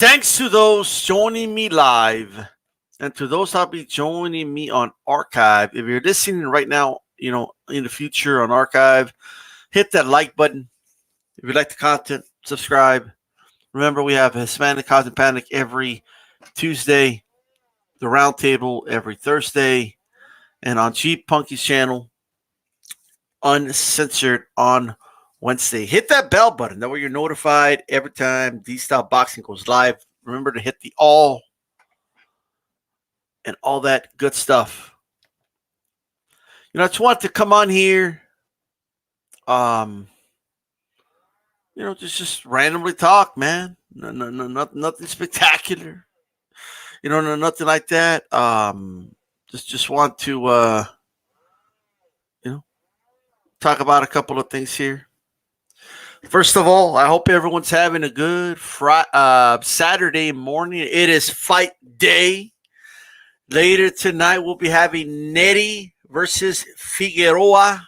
Thanks to those joining me live and to those that'll be joining me on archive. If you're listening right now, in the future on archive, hit that like button. If you like the content, subscribe. Remember, we have Hispanic Content Panic every Tuesday, the Roundtable every Thursday, and on Jeep Punky's channel, Uncensored on Wednesday. Hit that bell button. That way you're notified every time DStyleBoxing goes live. Remember to hit the all and all that good stuff. I just want to come on here, just randomly talk, man. No, nothing spectacular. Nothing like that. Just want to, talk about a couple of things here. First of all, I hope everyone's having a good Saturday morning. It is fight day. Later tonight, we'll be having Nery versus Figueroa.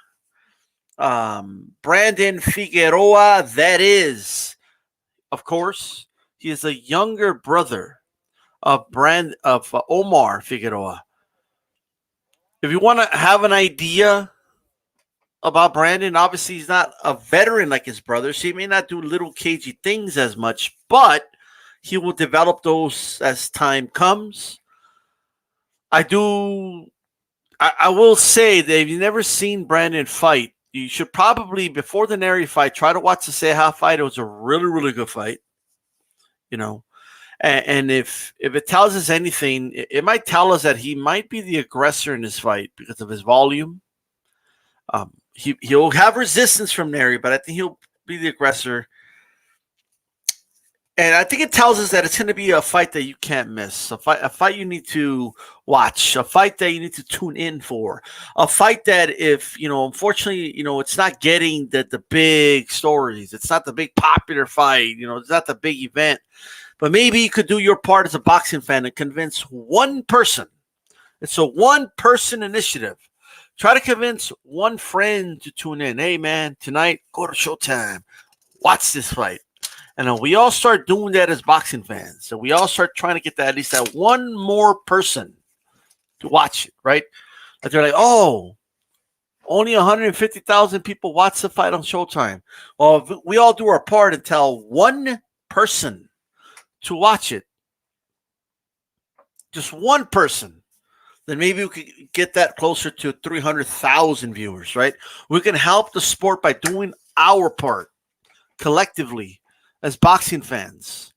Brandon Figueroa, that is, of course, he is a younger brother of Omar Figueroa. If you want to have an idea about Brandon, obviously he's not a veteran like his brother, so he may not do little cagey things as much, but he will develop those as time comes. I will say that if you've never seen Brandon fight, you should probably, before the Nery fight, try to watch the Ceja fight. It was a really, really good fight. And if it tells us anything, it might tell us that he might be the aggressor in this fight because of his volume. He'll have resistance from Nery, but I think he'll be the aggressor. And I think it tells us that it's going to be a fight that you can't miss, a fight you need to watch, a fight that you need to tune in for, a fight that if, unfortunately, it's not getting the big stories. It's not the big popular fight. It's not the big event. But maybe you could do your part as a boxing fan and convince one person. It's a one-person initiative. Try to convince one friend to tune in. Hey, man, tonight, go to Showtime. Watch this fight. And we all start doing that as boxing fans. So we all start trying to get at least that one more person to watch it, right? Like they're like, oh, only 150,000 people watch the fight on Showtime. Well, if we all do our part and tell one person to watch it, just one person, then maybe we could get that closer to 300,000 viewers, right? We can help the sport by doing our part collectively as boxing fans.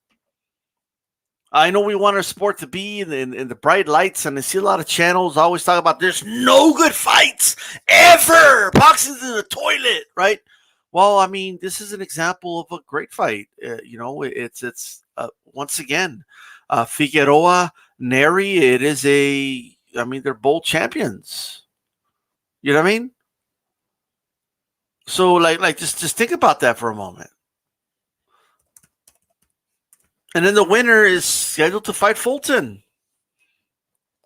I know we want our sport to be in the bright lights, and I see a lot of channels always talk about there's no good fights ever. Boxing's in the toilet, right? Well, I mean, this is an example of a great fight. It's once again, Figueroa, Nery. They're both champions. You know what I mean? So, just think about that for a moment. And then the winner is scheduled to fight Fulton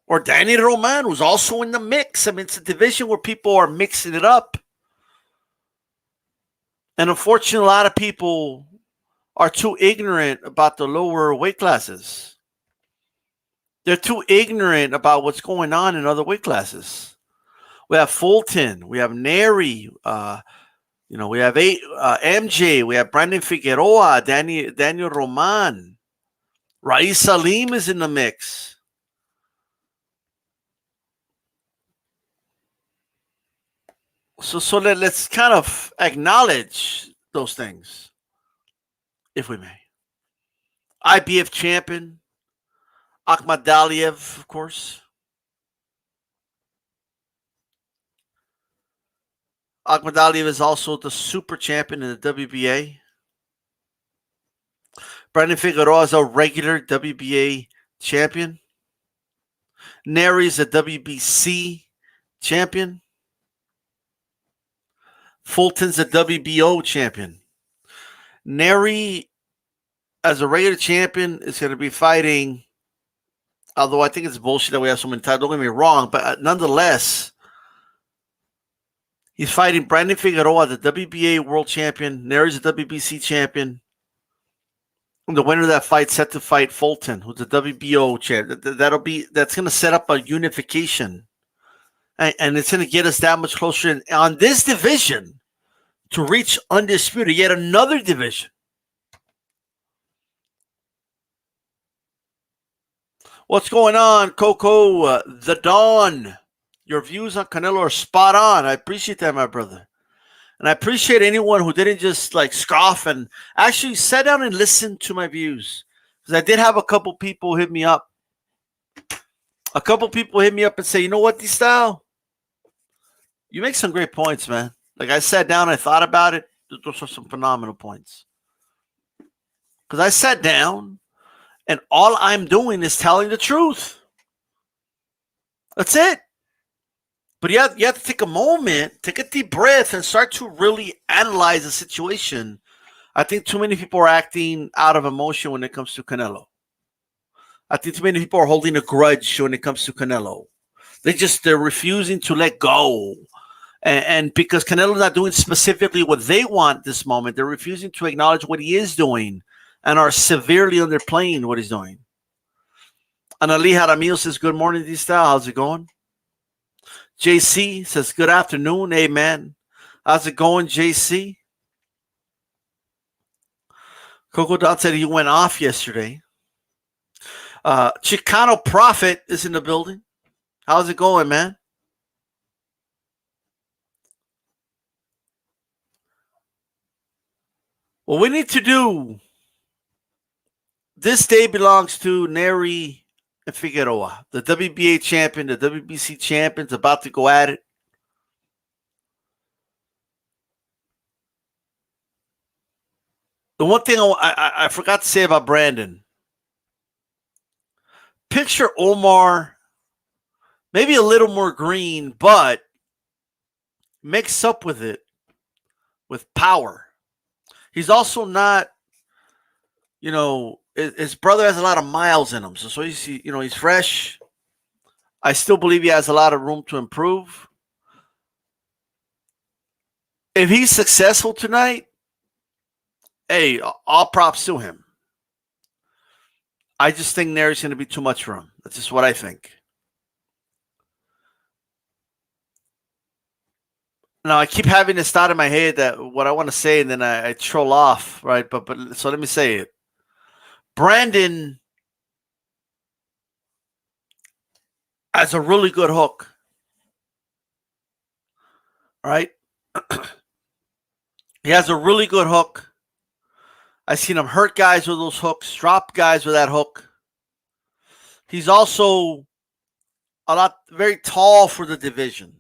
or Danny Roman, who's also in the mix. I mean, it's a division where people are mixing it up. And unfortunately, a lot of people are too ignorant about the lower weight classes. They're too ignorant about what's going on in other weight classes. We have Fulton. We have Nery. We have MJ. We have Brandon Figueroa, Daniel Roman. Rais Salim is in the mix. So let's kind of acknowledge those things, if we may. IBF champion, Akhmadaliev, of course. Akhmadaliev is also the super champion in the WBA. Brandon Figueroa is a regular WBA champion. Nery is a WBC champion. Fulton's a WBO champion. Nery, as a regular champion, is going to be fighting, although I think it's bullshit that we have so many titles, don't get me wrong, but nonetheless, he's fighting Brandon Figueroa, the WBA world champion. Nery's a WBC champion. The winner of that fight set to fight Fulton, who's the WBO champ. That's going to set up a unification, and it's going to get us that much closer on this division to reach Undisputed, yet another division. What's going on, Coco? The Dawn. Your views on Canelo are spot on. I appreciate that, my brother. And I appreciate anyone who didn't just like scoff and actually sat down and listened to my views. Because I did have a couple people hit me up. A couple people hit me up and say, you know what, DStyle? You make some great points, man. Like I sat down, I thought about it. Those are some phenomenal points. Because I sat down and all I'm doing is telling the truth. That's it. But you have to take a moment, take a deep breath, and start to really analyze the situation. I think too many people are acting out of emotion when it comes to Canelo. I think too many people are holding a grudge when it comes to Canelo. They're refusing to let go. And because Canelo's not doing specifically what they want this moment, they're refusing to acknowledge what he is doing and are severely underplaying what he's doing. And Ali Jaramillo says, good morning, DStyle. How's it going? JC says, good afternoon. Amen. How's it going, JC? Coco Don said he went off yesterday. Chicano Prophet is in the building. How's it going, man? What we need to do, this day belongs to Nery and Figueroa, the WBA champion, the WBC champions about to go at it. The one thing I forgot to say about Brandon, picture Omar, maybe a little more green, but mix up with it with power. He's also not, his brother has a lot of miles in him. So he's fresh. I still believe he has a lot of room to improve. If he's successful tonight, hey, all props to him. I just think Nery's going to be too much for him. That's just what I think. Now, I keep having this thought in my head that what I want to say, and then I troll off, right? But so let me say it. Brandon has a really good hook, right? He has a really good hook. I've seen him hurt guys with those hooks, drop guys with that hook. He's also very tall for the division,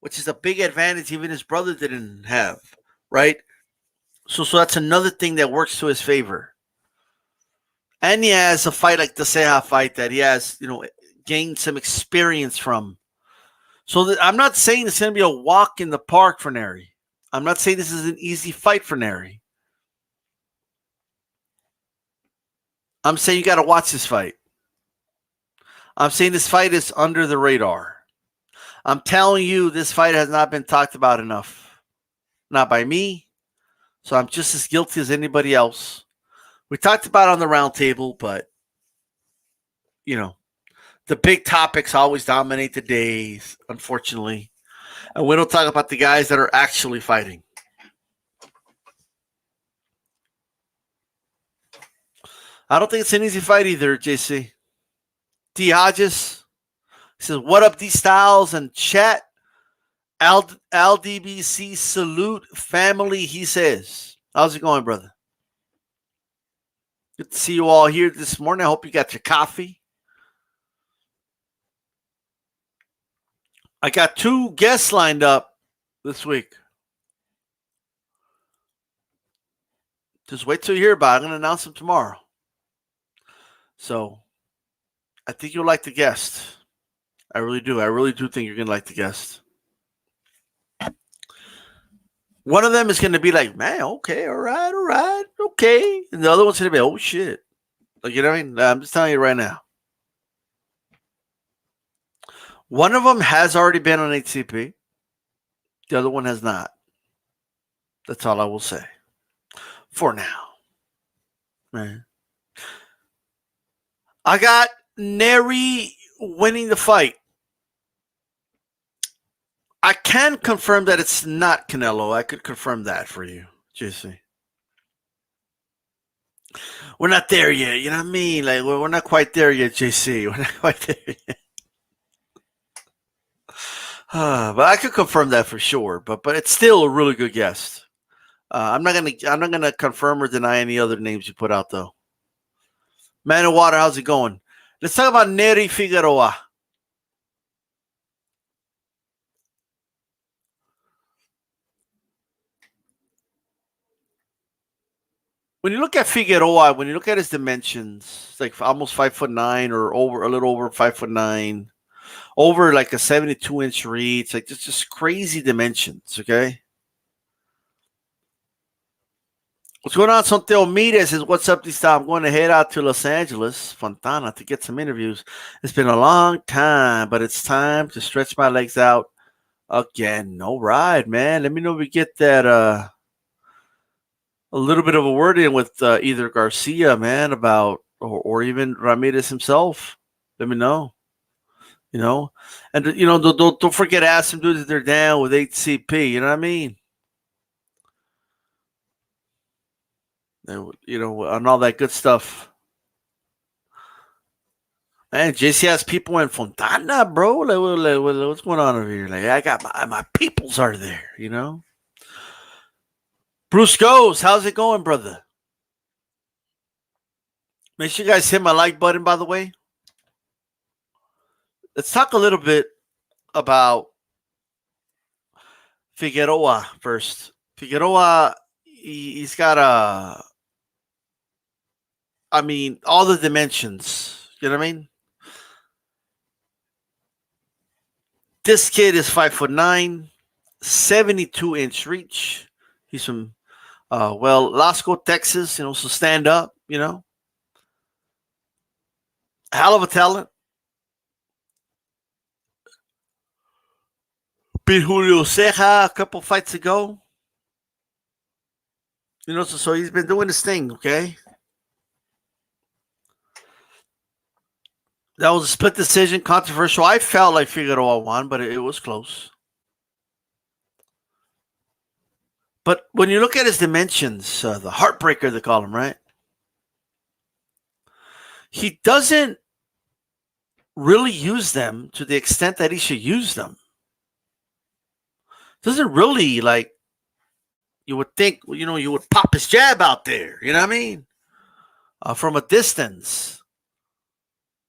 which is a big advantage even his brother didn't have, right? So that's another thing that works to his favor. And he has a fight like the Ceja fight that he has, gained some experience from. So I'm not saying it's going to be a walk in the park for Nery. I'm not saying this is an easy fight for Nery. I'm saying you got to watch this fight. I'm saying this fight is under the radar. I'm telling you, this fight has not been talked about enough. Not by me. So I'm just as guilty as anybody else. We talked about it on the round table, but, the big topics always dominate the days, unfortunately. And we don't talk about the guys that are actually fighting. I don't think it's an easy fight either, JC. D. Hodges says, what up, D Styles and chat? LDBC salute family, he says. How's it going, brother? Good to see you all here this morning. I hope you got your coffee. I got 2 guests lined up this week. Just wait till you hear about it. I'm going to announce them tomorrow. So I think you'll like the guest. I really do. I really do think you're going to like the guest. One of them is going to be like, man, okay, all right, okay. And the other one's going to be, oh, shit. Like, you know what I mean? I'm just telling you right now. One of them has already been on HCP. The other one has not. That's all I will say. For now. Right. I got Nery winning the fight. I can confirm that it's not Canelo. I could confirm that for you, JC. We're not there yet. You know what I mean? Like we're not quite there yet, JC. We're not quite there yet. But I could confirm that for sure. But it's still a really good guess. I'm not gonna confirm or deny any other names you put out though. Man of Water, how's it going? Let's talk about Nery Figueroa. When you look at Figueroa, when you look at his dimensions, it's like almost 5'9" or over a little over 5'9", over like a 72-inch reach, like just crazy dimensions. Okay. What's going on? Santiago Mires says, "What's up, DStyle? I'm going to head out to Los Angeles, Fontana, to get some interviews. It's been a long time, but it's time to stretch my legs out again." All right, man. Let me know if we get that a little bit of a word in with either Garcia, man, about or even Ramirez himself. Let me know. And don't forget to ask them dudes if they're down with HCP. You know what I mean? And all that good stuff. Man, JC has people in Fontana, bro. Like, what's going on over here? Like, I got my peoples are there. Bruce Goes, how's it going, brother? Make sure you guys hit my like button, by the way. Let's talk a little bit about Figueroa first. Figueroa, he's got all the dimensions. You know what I mean? This kid is 5'9", 72-inch reach. He's from Lasco, Texas. So stand up. Hell of a talent. Beat Julio Ceja a couple fights ago. So he's been doing this thing, okay? That was a split decision, controversial. I felt like Figueroa won, but it was close. But when you look at his dimensions, the heartbreaker, they call him, right? He doesn't really use them to the extent that he should use them. Doesn't really, like, you would think, you would pop his jab out there. You know what I mean? From a distance.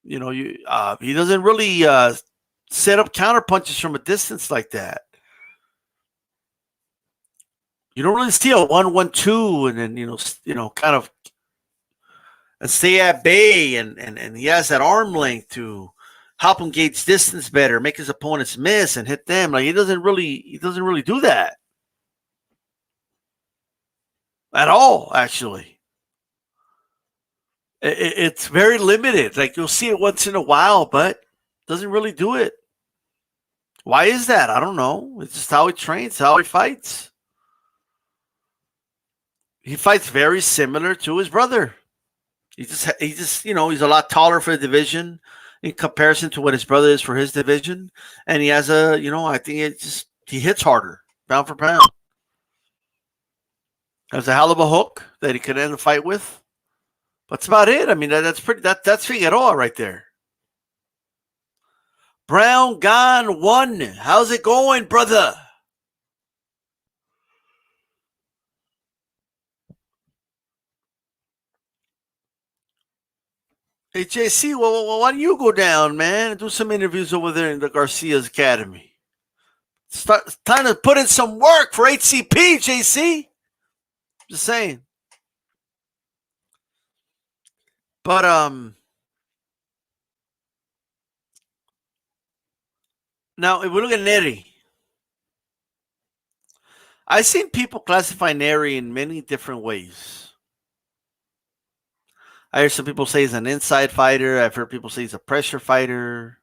He doesn't really set up counter punches from a distance like that. You don't really see a 1-1-2 and then kind of and stay at bay, and he has that arm length to help him gauge distance better, make his opponents miss and hit them. Like he doesn't really do that at all. Actually, it's very limited. Like you'll see it once in a while, but doesn't really do it. Why is that? I don't know. It's just how he trains, how he fights. He fights very similar to his brother. He's a lot taller for the division in comparison to what his brother is for his division, and he has I think he hits harder pound for pound. Has a hell of a hook that he could end the fight with. But that's about it. I mean, that's Figueroa right there. Brown gone 1. How's it going, brother? Hey, JC, well, why don't you go down, man, and do some interviews over there in the Garcia's Academy? Start time to put in some work for HCP, JC. Just saying. But now if we look at Nery, I've seen people classify Nery in many different ways. I heard some people say he's an inside fighter. I've heard people say he's a pressure fighter.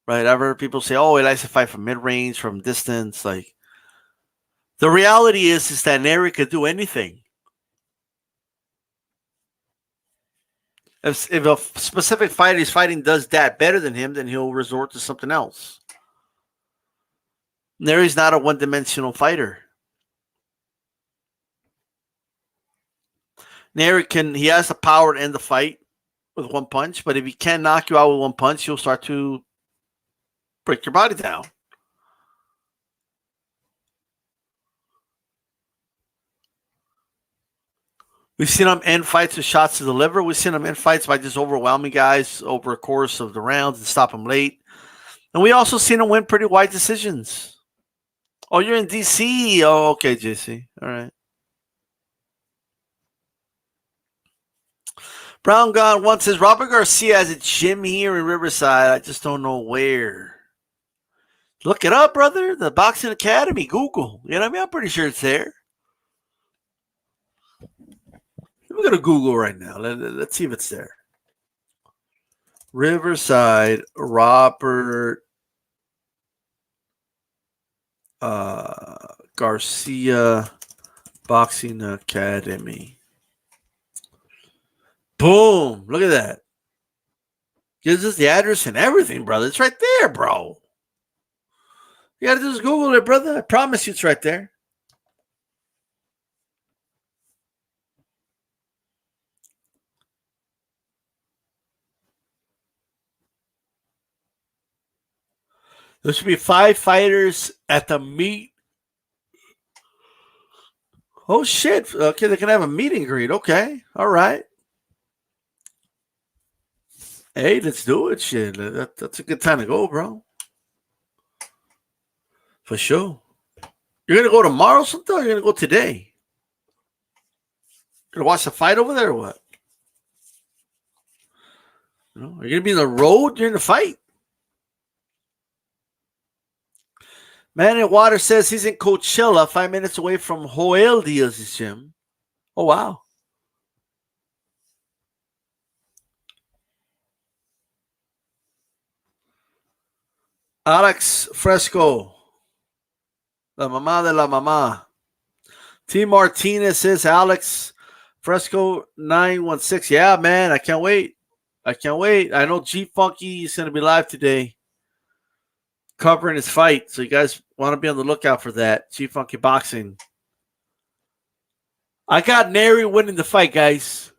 Right? I've heard people say, "Oh, he likes to fight from mid-range, from distance." Like the reality is that Nery could do anything. If a specific fighter he's fighting does that better than him, then he'll resort to something else. Nery's not a one-dimensional fighter. Nery he has the power to end the fight with one punch, but if he can't knock you out with one punch, he'll start to break your body down. We've seen him end fights with shots to the liver. We've seen him end fights by just overwhelming guys over a course of the rounds and stop them late. And we also seen him win pretty wide decisions. Oh, you're in D.C.? Oh, okay, JC. All right. Brown Gone One says, Robert Garcia has a gym here in Riverside. I just don't know where. Look it up, brother. The Boxing Academy. Google. You know what I mean? I'm pretty sure it's there. We're going to Google right now. Let's see if it's there. Riverside Robert Garcia Boxing Academy. Boom. Look at that. Gives us the address and everything, brother. It's right there, bro. You got to just Google it, brother. I promise you it's right there. There should be 5 fighters at the meet. Oh, shit. Okay, they can have a meet and greet. Okay. All right. Hey, let's do it. Shit. That's a good time to go, bro. For sure. You're going to go tomorrow sometime or you're going to go today? You're going to watch the fight over there or what? You know, are you going to be on the road during the fight? Man in Water says he's in Coachella, 5 minutes away from Joel Diaz's gym. Oh, wow. Alex Fresco. La mamá de la mamá. T. Martinez says Alex Fresco 916. Yeah, man, I can't wait. I can't wait. I know G Funky is going to be live today covering his fight. So you guys want to be on the lookout for that. G Funky Boxing. I got Nery winning the fight, guys.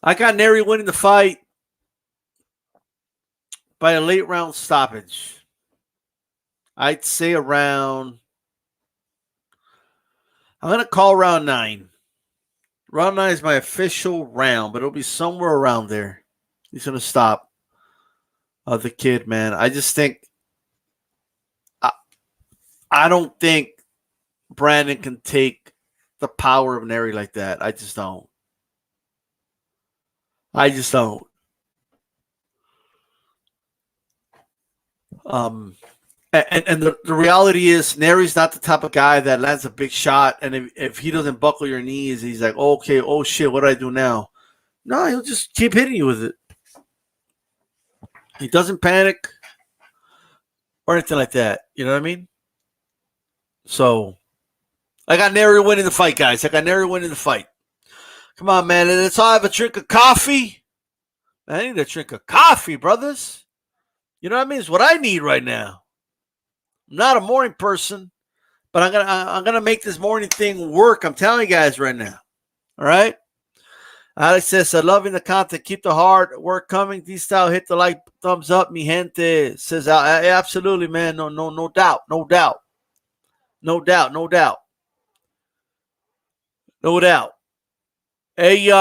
I got Nery winning the fight by a late round stoppage. I'd say around, I'm going to call round 9. Round 9 is my official round, but it'll be somewhere around there. He's going to stop the kid, man. I just think, I don't think Brandon can take the power of Nery like that. I just don't. I just don't. And the reality is, Nery's not the type of guy that lands a big shot, and if he doesn't buckle your knees, he's like, okay, oh shit, what do I do now? No, he'll just keep hitting you with it. He doesn't panic or anything like that. You know what I mean? So, I got Nery winning the fight, guys. I got Nery winning the fight. Come on, man. Let's all have a drink of coffee. Man, I need a drink of coffee, brothers. You know what I mean? It's what I need right now. I'm not a morning person, but I'm gonna make this morning thing work. I'm telling you guys right now. All right. Alex says, loving the content. Keep the hard work coming. DStyle, hit the like, thumbs up, mi gente. Says, absolutely, man. No doubt. No doubt. No doubt. No doubt. No doubt. Hey, here's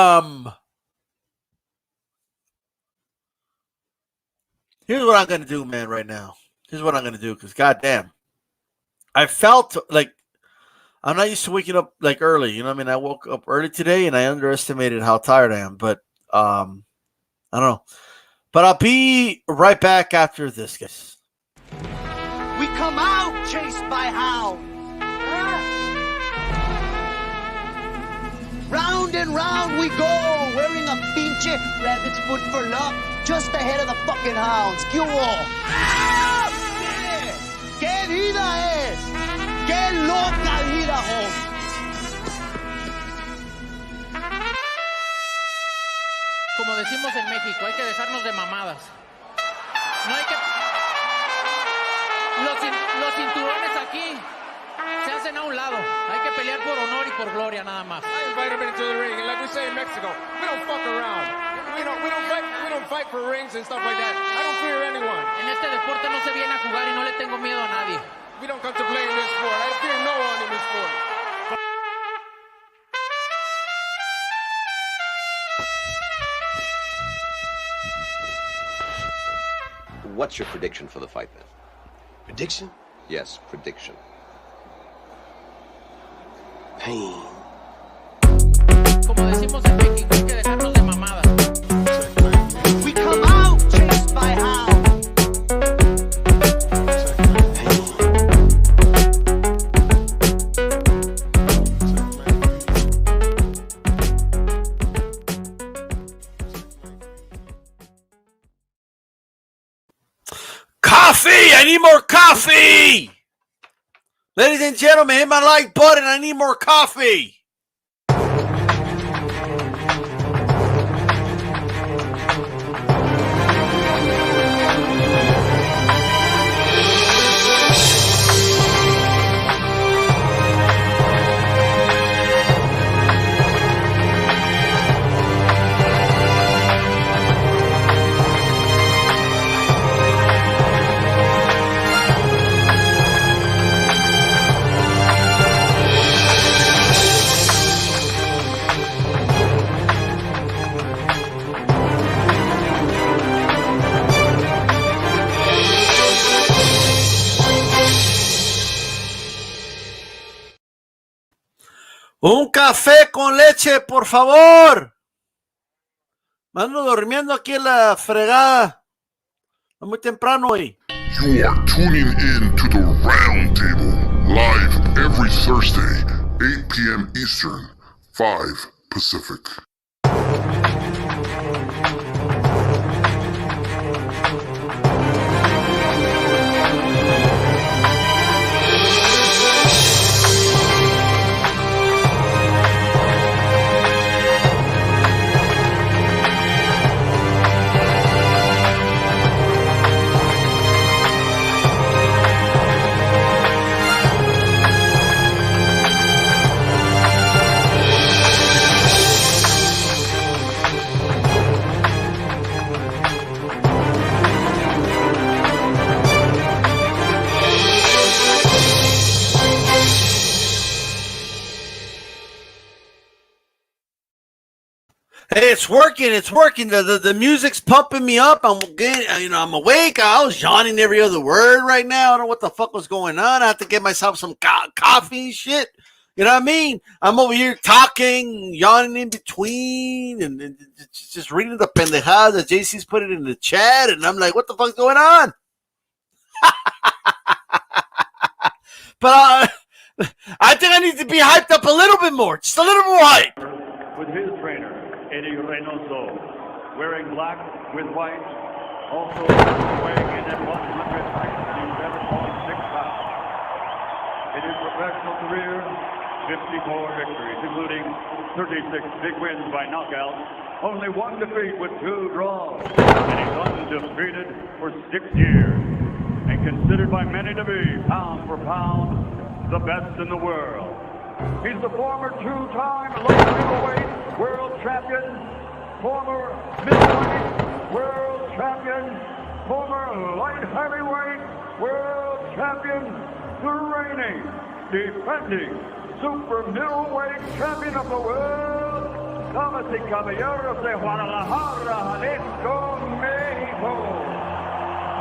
what I'm gonna do, man, right now. Here's what I'm going to do, because goddamn, I felt like I'm not used to waking up like early. You know what I mean? I woke up early today, and I underestimated how tired I am. But I don't know. But I'll be right back after this, guys. We come out chased by hounds. Round and round we go, wearing a pinche rabbit's foot for luck, just ahead of the fucking hounds. ¿Qué hubo? ¡Ah! ¡Qué vida es! ¡Qué loca vida, home! decimos en México, hay que dejarnos de mamadas. No hay que... Los cinturones aquí se hacen a un lado. Hay que pelear por honor y por gloria nada más. I invite him into the ring, and like we say in Mexico, we don't fuck around. We don't fight for rings and stuff like that. I don't fear anyone. En este deporte no se viene a jugar y no le tengo miedo a nadie. We don't come to play in this sport. I fear no one in this sport. What's your prediction for the fight then? Prediction? Yes, prediction. Pain. Como decimos en México, hay que dejarnos de mamadas. We come out chased by hounds. Coffee! I need more coffee! Ladies and gentlemen, hit my like button. I need more coffee. Un café con leche, por favor. Me ando durmiendo aquí en la fregada. Es muy temprano hoy. You are tuning in to the Round Table, live every Thursday, 8 p.m. Eastern, 5 Pacific. Hey, it's working. It's working. The music's pumping me up. I'm getting, I'm awake. I was yawning every other word right now. I don't know what the fuck was going on. I have to get myself some coffee and shit. You know what I mean? I'm over here talking, yawning in between, and just reading the pendejadas that JC's put it in the chat, and I'm like, what the fuck's going on? But I think I need to be hyped up a little bit more. Just a little more hype. With his trainer, Eddie Reynoso, wearing black with white, also weighing in at 167.6 pounds. In his professional career, 54 victories, including 36 big wins by knockout, only one defeat with 2 draws, and he's undefeated for 6 years, and considered by many to be, pound for pound, the best in the world. He's the former 2-time light middleweight world champion, former middleweight world champion, former light heavyweight world champion, the reigning, defending super middleweight champion of the world, damas y caballeros de Guadalajara, Jalisco, México,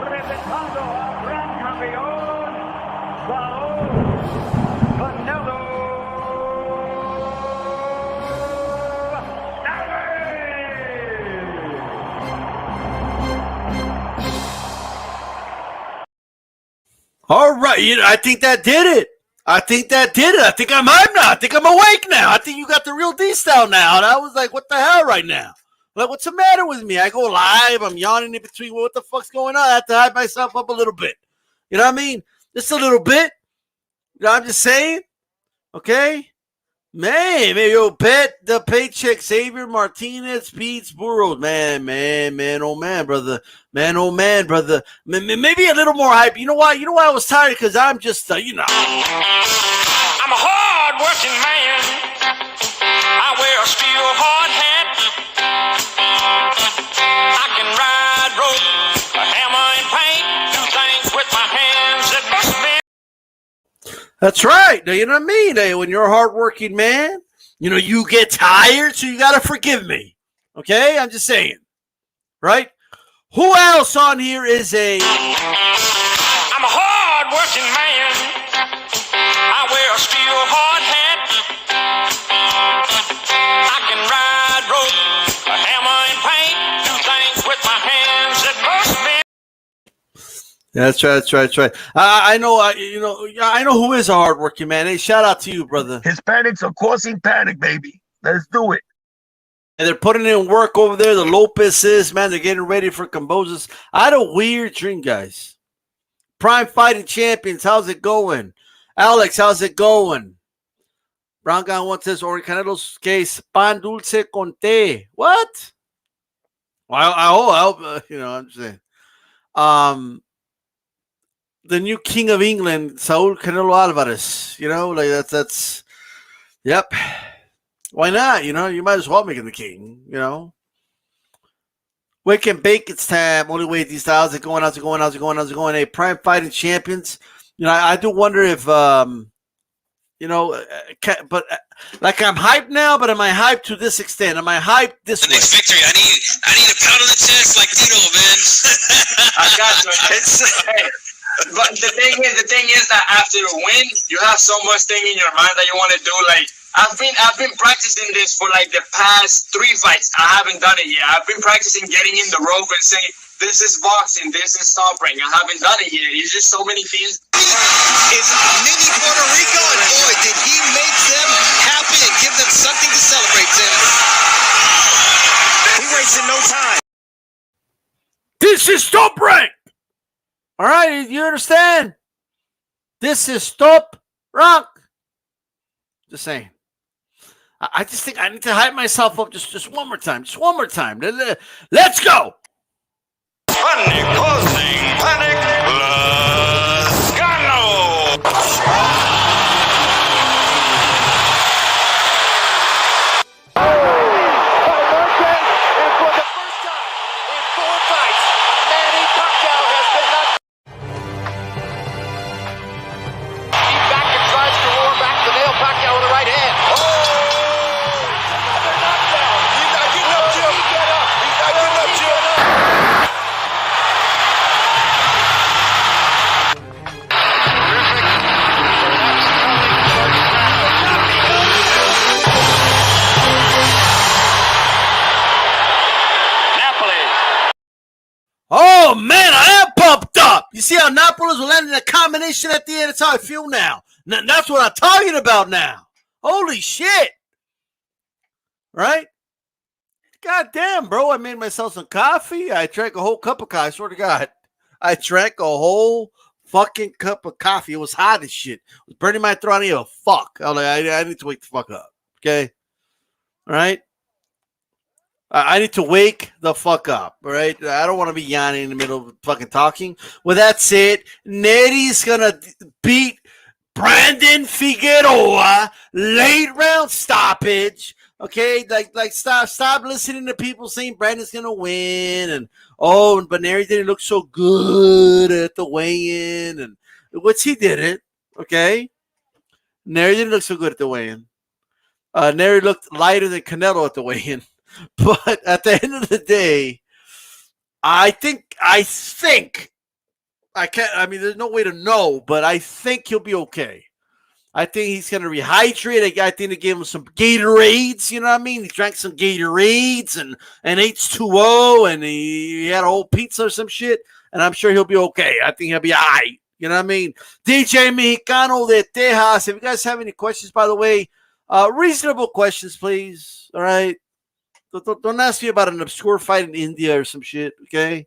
representando al gran campeón, Saúl Canelo. All right, I think that did it. I think I'm hyped now. I think I'm awake now. I think you got the real D-style now. And I was like, what the hell right now? Like, what's the matter with me? I go live. I'm yawning in between. What the fuck's going on? I have to hype myself up a little bit. You know what I mean? Just a little bit. You know what I'm just saying? Okay? Man, yo, bet the paycheck, Xavier Martinez, Pete Burrows. Man, oh man, brother. Man, oh man, brother. Maybe a little more hype. You know why? You know why I was tired? Because I'm just, I'm a hard-working man. I wear a steel hard hat. I can ride rope, a hammer and paint, do things with my hands that must be. That's right. You know what I mean? Hey, when you're a hardworking man, you get tired, so you got to forgive me. Okay? I'm just saying. Right? Who else on here is I'm a hard-working man. I wear a steel hard hat. I can ride rope, a hammer and paint, do things with my hands that must be. That's right. I know who is a hardworking man. Hey, shout out to you, brother. Hispanics are causing panic, baby. Let's do it. And they're putting in work over there. The Lopez's, man, they're getting ready for Cambosos. I had a weird dream, guys. Prime Fighting Champions, how's it going? Alex, how's it going? Brown Guy wants this, or Canelo's case, pan dulce con té. What? Well, I hope, I'm just saying. The new king of England, Saul Canelo Alvarez. That's yep. Why not? You might as well make him the king, Wake and bake, it's time. Only way these styles are going. How's it going? Hey, Prime Fighting Champions. I do wonder if, but like I'm hyped now, but am I hyped to this extent? Am I hyped this way? Next victory, I need a pound on the chest like Tito, man. I got you. Hey, but the thing is that after the win, you have so much thing in your mind that you want to do. Like I've been practicing this for like the past 3 fights. I haven't done it yet. I've been practicing getting in the rope and saying, this is boxing, this is top rank. I haven't done it yet. It's just so many things. Is mini Puerto Rico, and boy, did he make them happy and give them something to celebrate, Tim. We wasting no time. This is top rank. All right, you understand? This is top rank. Just saying. I just think I need to hype myself up just one more time. Just one more time. Let's go. Panic causing panic. Oh, man, I am pumped up. You see how Napolis will land in a combination at the end? That's how I feel now. That's what I'm talking about now. Holy shit. Right? God damn, bro. I made myself some coffee. I drank a whole cup of coffee. I swear to God. I drank a whole fucking cup of coffee. It was hot as shit. It was burning my throat. I didn't give a fuck. I was like, I need to wake the fuck up. Okay? All right? I need to wake the fuck up, all right? I don't want to be yawning in the middle of fucking talking. Well, that's it. Nery's going to beat Brandon Figueroa, late round stoppage, okay? Like stop listening to people saying Brandon's going to win, but Nery didn't look so good at the weigh-in, and which he didn't, okay? Nery didn't look so good at the weigh-in. Nery looked lighter than Canelo at the weigh-in. But at the end of the day, I think I can't. I mean, there's no way to know, but I think he'll be okay. I think he's going to rehydrate. I think they gave him some Gatorades. You know what I mean? He drank some Gatorades and H2O, and he had a whole pizza or some shit. And I'm sure he'll be okay. I think he'll be all right. You know what I mean? DJ Mexicano de Tejas. If you guys have any questions, by the way, reasonable questions, please. All right. Don't ask me about an obscure fight in India or some shit, okay?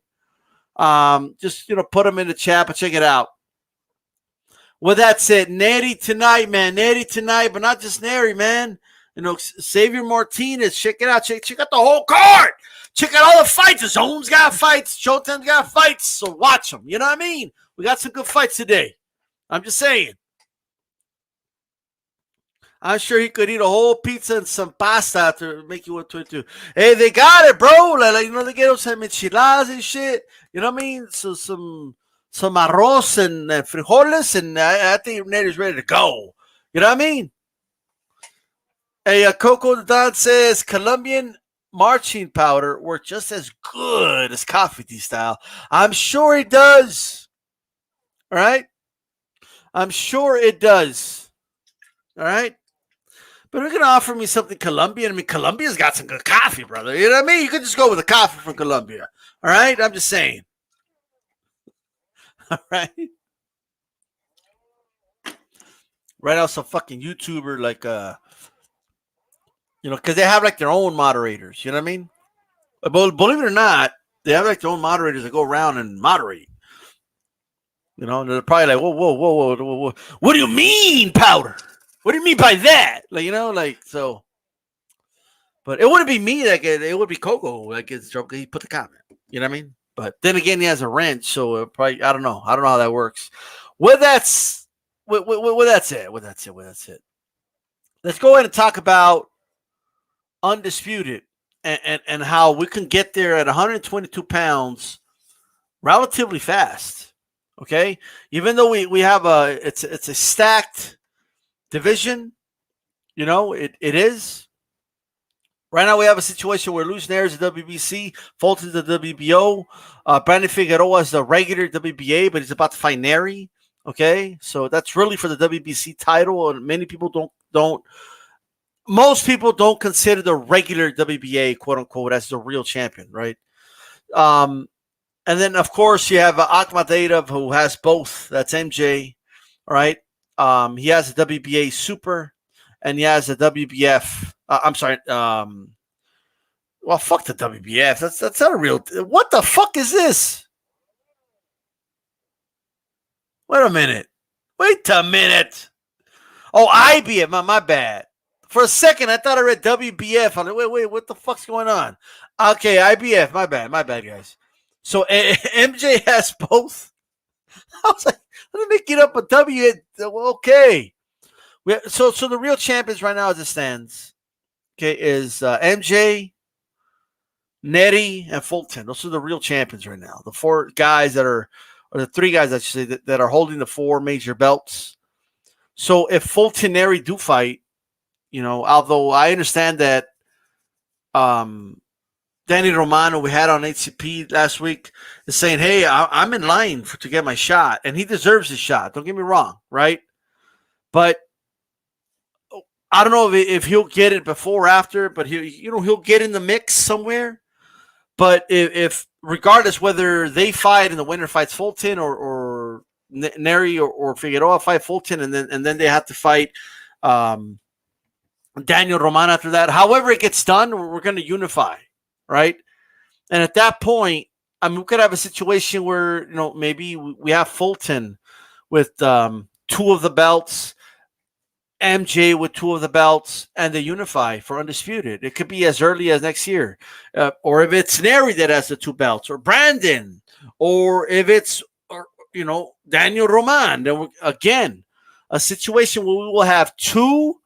Just, put them in the chat, but check it out. Well, that's it. Nery tonight, man. Nery tonight, but not just Nery, man. You know, Xavier Martinez. Check it out. Check out the whole card. Check out all the fights. The Zone's got fights. Showtime's got fights. So watch them. You know what I mean? We got some good fights today. I'm just saying. I'm sure he could eat a whole pizza and some pasta to make you want to. Hey, they got it, bro. Like you know, they get some enchiladas and shit. You know what I mean? So some arroz and frijoles, and I think Nery's ready to go. You know what I mean? Hey, Coco Don says Colombian marching powder works just as good as coffee tea style. I'm sure it does. All right? I'm sure it does. All right? But we're going to offer me something Colombian. I mean, Colombia's got some good coffee, brother. You know what I mean? You could just go with the coffee from Colombia. All right? I'm just saying. All right? Right now, some fucking YouTuber like, you know, because they have like their own moderators. You know what I mean? But believe it or not, they have like their own moderators that go around and moderate. You know, and they're probably like, whoa. What do you mean, powder? What do you mean by that? Like, you know, like, so. But it wouldn't be me. Like, it would be Coco. Like, it's joke. He put the comment. You know what I mean? But then again, he has a wrench. So probably, I don't know. I don't know how that works. Well, that's it. Let's go ahead and talk about Undisputed and how we can get there at 122 pounds relatively fast. Okay, even though we have it's a stacked division, you know it is. Right now we have a situation where Luis Nery is the WBC, Fulton's the WBO, Brandon Figueroa is the regular WBA, but he's about to fight Nery. Okay, so that's really for the WBC title, and many people don't. Most people don't consider the regular WBA, quote unquote, as the real champion, right? And then, of course, you have Akhmadov, who has both. That's MJ, right? He has a WBA Super, and he has a WBF. I'm sorry. Well, fuck the WBF. That's not a real. What the fuck is this? Wait a minute. Oh, IBF. My bad. For a second, I thought I read WBF. I'm like, wait, what the fuck's going on? Okay, IBF. My bad, guys. So MJ has both. I was like, let me make it up a W. Okay. So the real champions right now as it stands, okay, is MJ, Nery, and Fulton. Those are the real champions right now. The four guys or the three guys, I should say, that are holding the four major belts. So if Fulton and Nery do fight, you know, although I understand that Danny Romano, we had on HCP last week, is saying, hey, I'm in line to get my shot, and he deserves his shot. Don't get me wrong, right? But I don't know if he'll get it before or after, but he'll get in the mix somewhere. But if regardless whether they fight and the winner fights Fulton or Nery or Figueroa fight Fulton, and then they have to fight Daniel Roman after that. However it gets done, we're going to unify, right? And at that point, I mean, we could have a situation where, you know, maybe we have Fulton with 2 of the belts, MJ with 2 of the belts, and they unify for Undisputed. It could be as early as next year. Or if it's Nery that has the 2 belts, or Brandon, or if it's, you know, Daniel Roman. Then again, a situation where we will have 2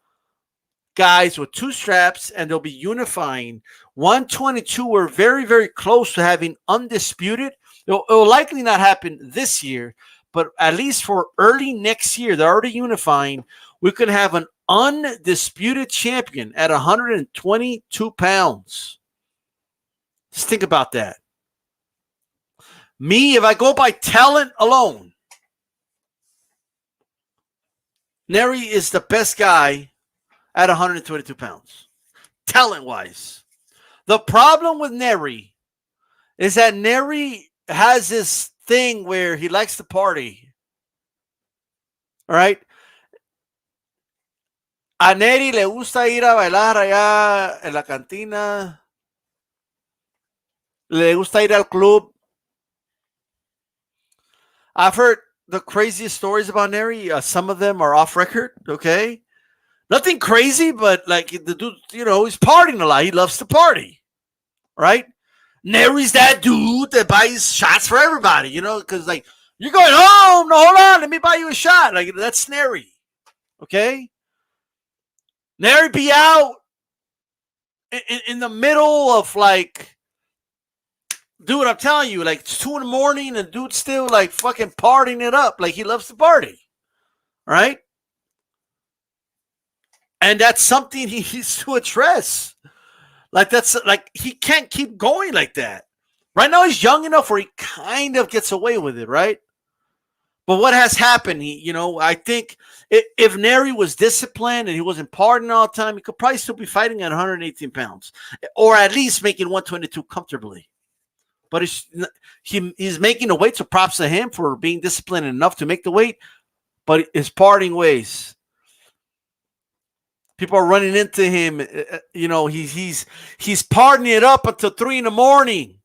guys with 2 straps, and they'll be unifying. 122, we're very, very close to having Undisputed. It will likely not happen this year, but at least for early next year, they're already unifying. We could have an undisputed champion at 122 pounds. Just think about that. Me, if I go by talent alone, Nery is the best guy at 122 pounds, talent-wise. The problem with Nery is that Nery has this thing where he likes to party. All right? A Nery le gusta ir a bailar allá en la cantina. Le gusta ir al club. I've heard the craziest stories about Nery. Some of them are off record. Okay, nothing crazy, but like the dude, he's partying a lot. He loves to party, right? Nery's that dude that buys shots for everybody, because like you're going home. No, hold on, let me buy you a shot. Like that's Nery. Okay, Nery be out in the middle of like, dude, I'm telling you, like it's 2 a.m. and dude's still like fucking partying it up. Like he loves to party, right? And that's something he needs to address. Like that's like he can't keep going like that. Right now he's young enough where he kind of gets away with it, right? But what has happened? I think if Nery was disciplined and he wasn't partying all the time, he could probably still be fighting at 118 pounds, or at least making 122 comfortably. But he's making the weight, so props to him for being disciplined enough to make the weight. But his parting ways, people are running into him. He's partying it up until 3 a.m.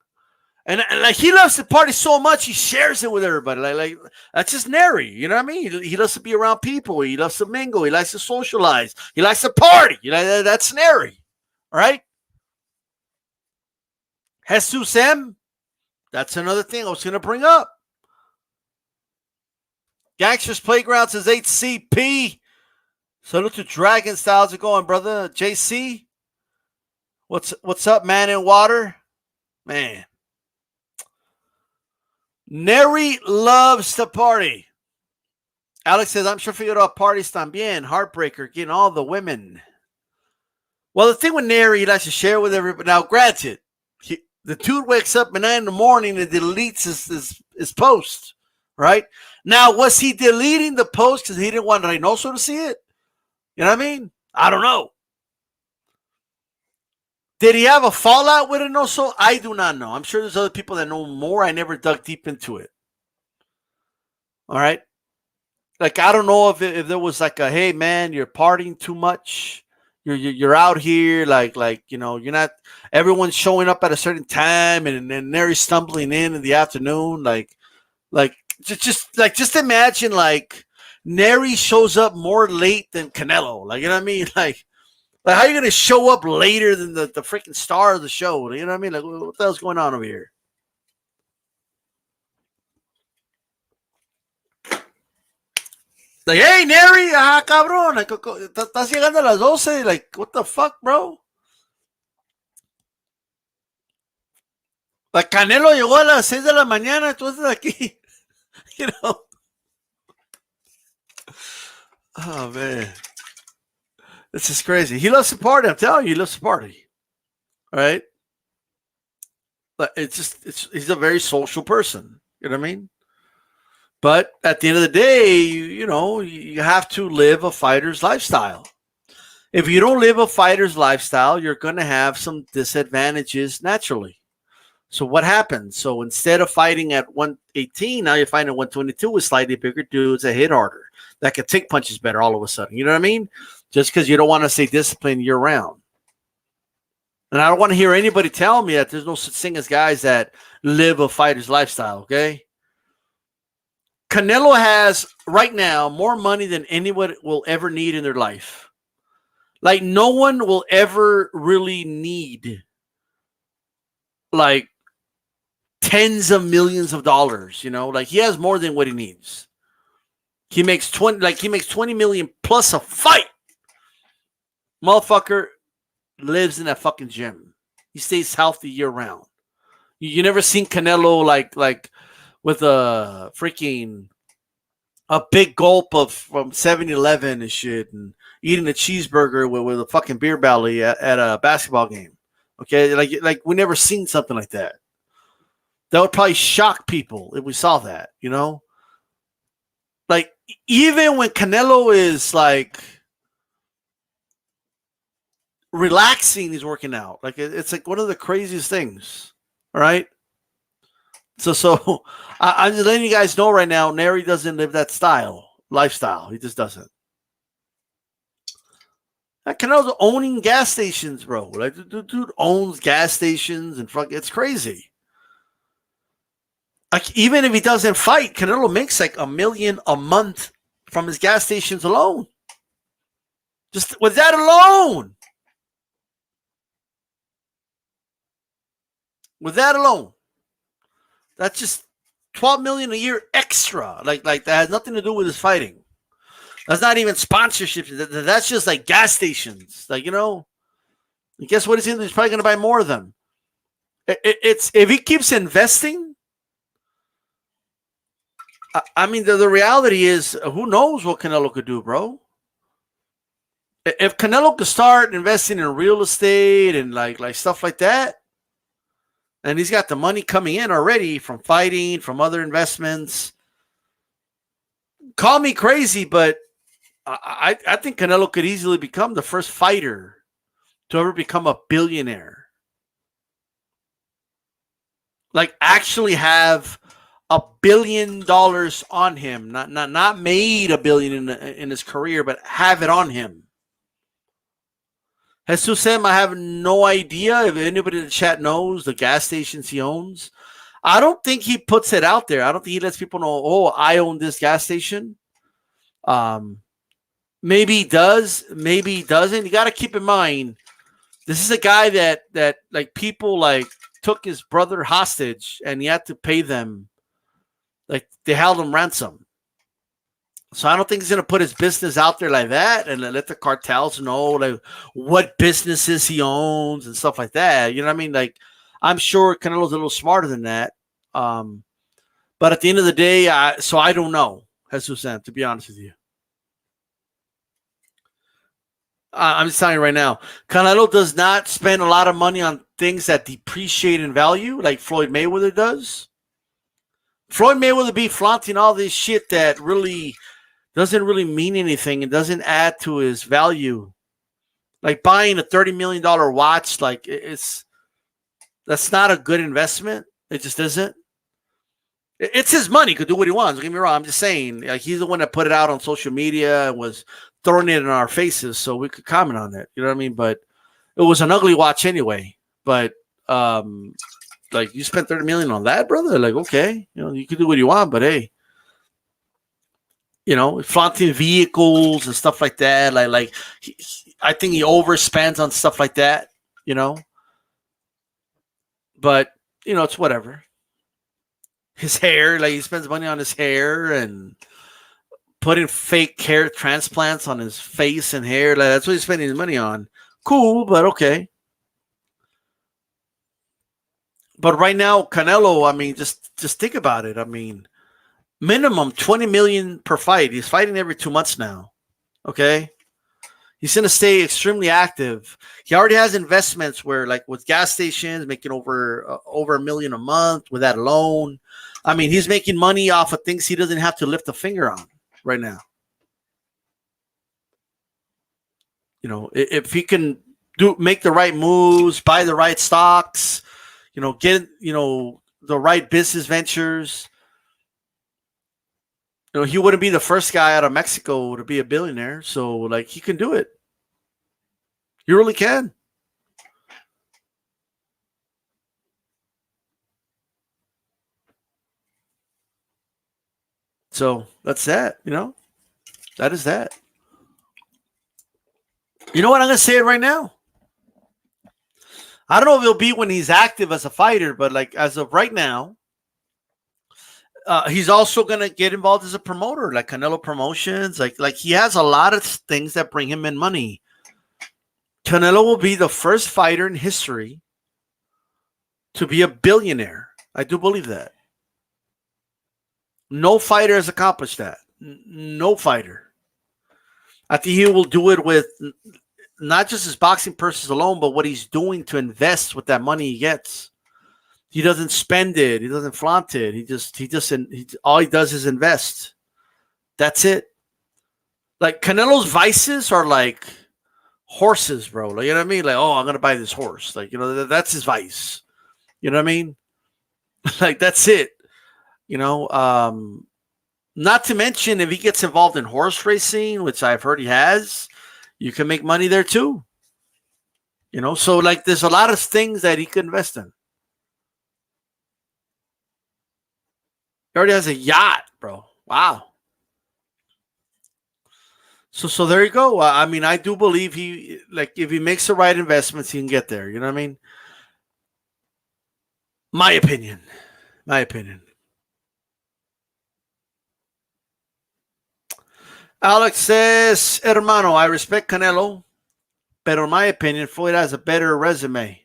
And like he loves to party so much, he shares it with everybody. Like that's just Nery. You know what I mean? He loves to be around people. He loves to mingle. He likes to socialize. He likes to party. That's Nery, right? Jesus M. That's another thing I was going to bring up. Gangsters Playground says HCP. Salute to Dragon Style. How's it going, brother? JC? What's up, man in water? Man. Nery loves to party. Alex says, I'm sure Figueroa parties también. Heartbreaker, getting all the women. Well, the thing with Nery, he likes to share with everybody. Now, granted, the dude wakes up at 9 a.m. and deletes his post, right? Now, was he deleting the post because he didn't want Reynoso to see it? You know what I mean? I don't know. Did he have a fallout with Reynoso? I do not know. I'm sure there's other people that know more. I never dug deep into it. All right? Like, I don't know if there was like a, hey, man, you're partying too much. You're out here, you're not, everyone's showing up at a certain time and Nery's stumbling in the afternoon. Just imagine like Nery shows up more late than Canelo. Like, you know what I mean? Like how are you going to show up later than the freaking star of the show? You know what I mean? Like, what the hell's going on over here? Like, hey, Nery, cabrón, like, estás llegando a las 12, like, what the fuck, bro? Like, Canelo llegó a las 6 de la mañana, entonces aquí, Oh, man. This is crazy. He loves to party, I'm telling you, he loves to party. All right? But he's a very social person. You know what I mean? But at the end of the day, you have to live a fighter's lifestyle. If you don't live a fighter's lifestyle, you're going to have some disadvantages naturally. So what happens? So instead of fighting at 118, now you're fighting at 122 with slightly bigger dudes that hit harder, that can take punches better all of a sudden. You know what I mean? Just because you don't want to stay disciplined year round. And I don't want to hear anybody tell me that there's no such thing as guys that live a fighter's lifestyle, okay? Canelo has right now more money than anyone will ever need in their life. Like no one will ever really need like tens of millions of dollars, like he has more than what he needs. He makes 20 million plus a fight. Motherfucker lives in that fucking gym. He stays healthy year round. You never seen Canelo like with a big gulp from 7-Eleven and shit and eating a cheeseburger with a fucking beer belly at a basketball game. Okay, like we never seen something like that. That would probably shock people if we saw that, Like even when Canelo is like relaxing, he's working out. Like it's like one of the craziest things. All right. So I'm just letting you guys know right now, Nery doesn't live that lifestyle. He just doesn't. That Canelo's owning gas stations, bro. Like the dude owns gas stations and fuck, it's crazy. Like, even if he doesn't fight, Canelo makes like $1 million a month from his gas stations alone. Just with that alone. With that alone. That's just $12 million a year extra. Like that has nothing to do with his fighting. That's not even sponsorships. That's just like gas stations. Like, you know, guess what? He's probably going to buy more of them. It's if he keeps investing. I mean, the reality is, who knows what Canelo could do, bro? If Canelo could start investing in real estate and like stuff like that, and he's got the money coming in already from fighting, from other investments, call me crazy, but I think Canelo could easily become the first fighter to ever become a billionaire. Like, actually have $1 billion on him, not made $1 billion in his career, but have it on him. Jesus Sam, I have no idea if anybody in the chat knows the gas stations he owns. I don't think he puts it out there. I don't think he lets people know, oh, I own this gas station. Maybe he does, maybe he doesn't. You got to keep in mind, this is a guy that like people like took his brother hostage and he had to pay them. Like, they held him ransom. So I don't think he's going to put his business out there like that and let the cartels know like what businesses he owns and stuff like that. You know what I mean? Like, I'm sure Canelo's a little smarter than that. But at the end of the day, I don't know, Jesus, to be honest with you. I'm just telling you right now, Canelo does not spend a lot of money on things that depreciate in value like Floyd Mayweather does. Floyd Mayweather be flaunting all this shit that really doesn't really mean anything and doesn't add to his value. Like buying a $30 million watch, like that's not a good investment. It just isn't. It's his money. He could do what he wants. Don't get me wrong. I'm just saying, like, he's the one that put it out on social media and was throwing it in our faces so we could comment on it. You know what I mean? But it was an ugly watch anyway. But like, you spent $30 million on that, brother? Like, okay, you know, you can do what you want, but hey, you know, flaunting vehicles and stuff like that. I think he overspends on stuff like that, you know. But, you know, it's whatever. His hair, like, he spends money on his hair and putting fake hair transplants on his face and hair. Like, that's what he's spending his money on. Cool, but okay. But right now, Canelo, I mean, just think about it. I mean, minimum $20 million per fight. He's fighting every 2 months now. Okay? He's going to stay extremely active. He already has investments where, like, with gas stations, making over $1 million a month with that alone. I mean, he's making money off of things he doesn't have to lift a finger on right now. You know, if he can make the right moves, buy the right stocks, you know, get, you know, the right business ventures, you know, he wouldn't be the first guy out of Mexico to be a billionaire. So, like, he can do it. He really can. So that's that, you know, that is that. You know what? I'm going to say it right now. I don't know if it'll be when he's active as a fighter, but like as of right now, he's also going to get involved as a promoter, like Canelo Promotions. Like he has a lot of things that bring him in money. Canelo will be the first fighter in history to be a billionaire. I do believe that. No fighter has accomplished that. No fighter. I think he will do it with not just his boxing purses alone, but what he's doing to invest with that money he gets. He doesn't spend it. He doesn't flaunt it. All he does is invest. That's it. Like, Canelo's vices are like horses, bro. Like, you know what I mean? Like, oh, I'm going to buy this horse. Like, you know, that's his vice. You know what I mean? Like, that's it. You know, not to mention if he gets involved in horse racing, which I've heard he has, you can make money there too. You know, so like there's a lot of things that he could invest in. He already has a yacht, bro. Wow. So there you go. I mean, I do believe if he makes the right investments, he can get there. You know what I mean? My opinion. Alex says, hermano, I respect Canelo, pero in my opinion, Floyd has a better resume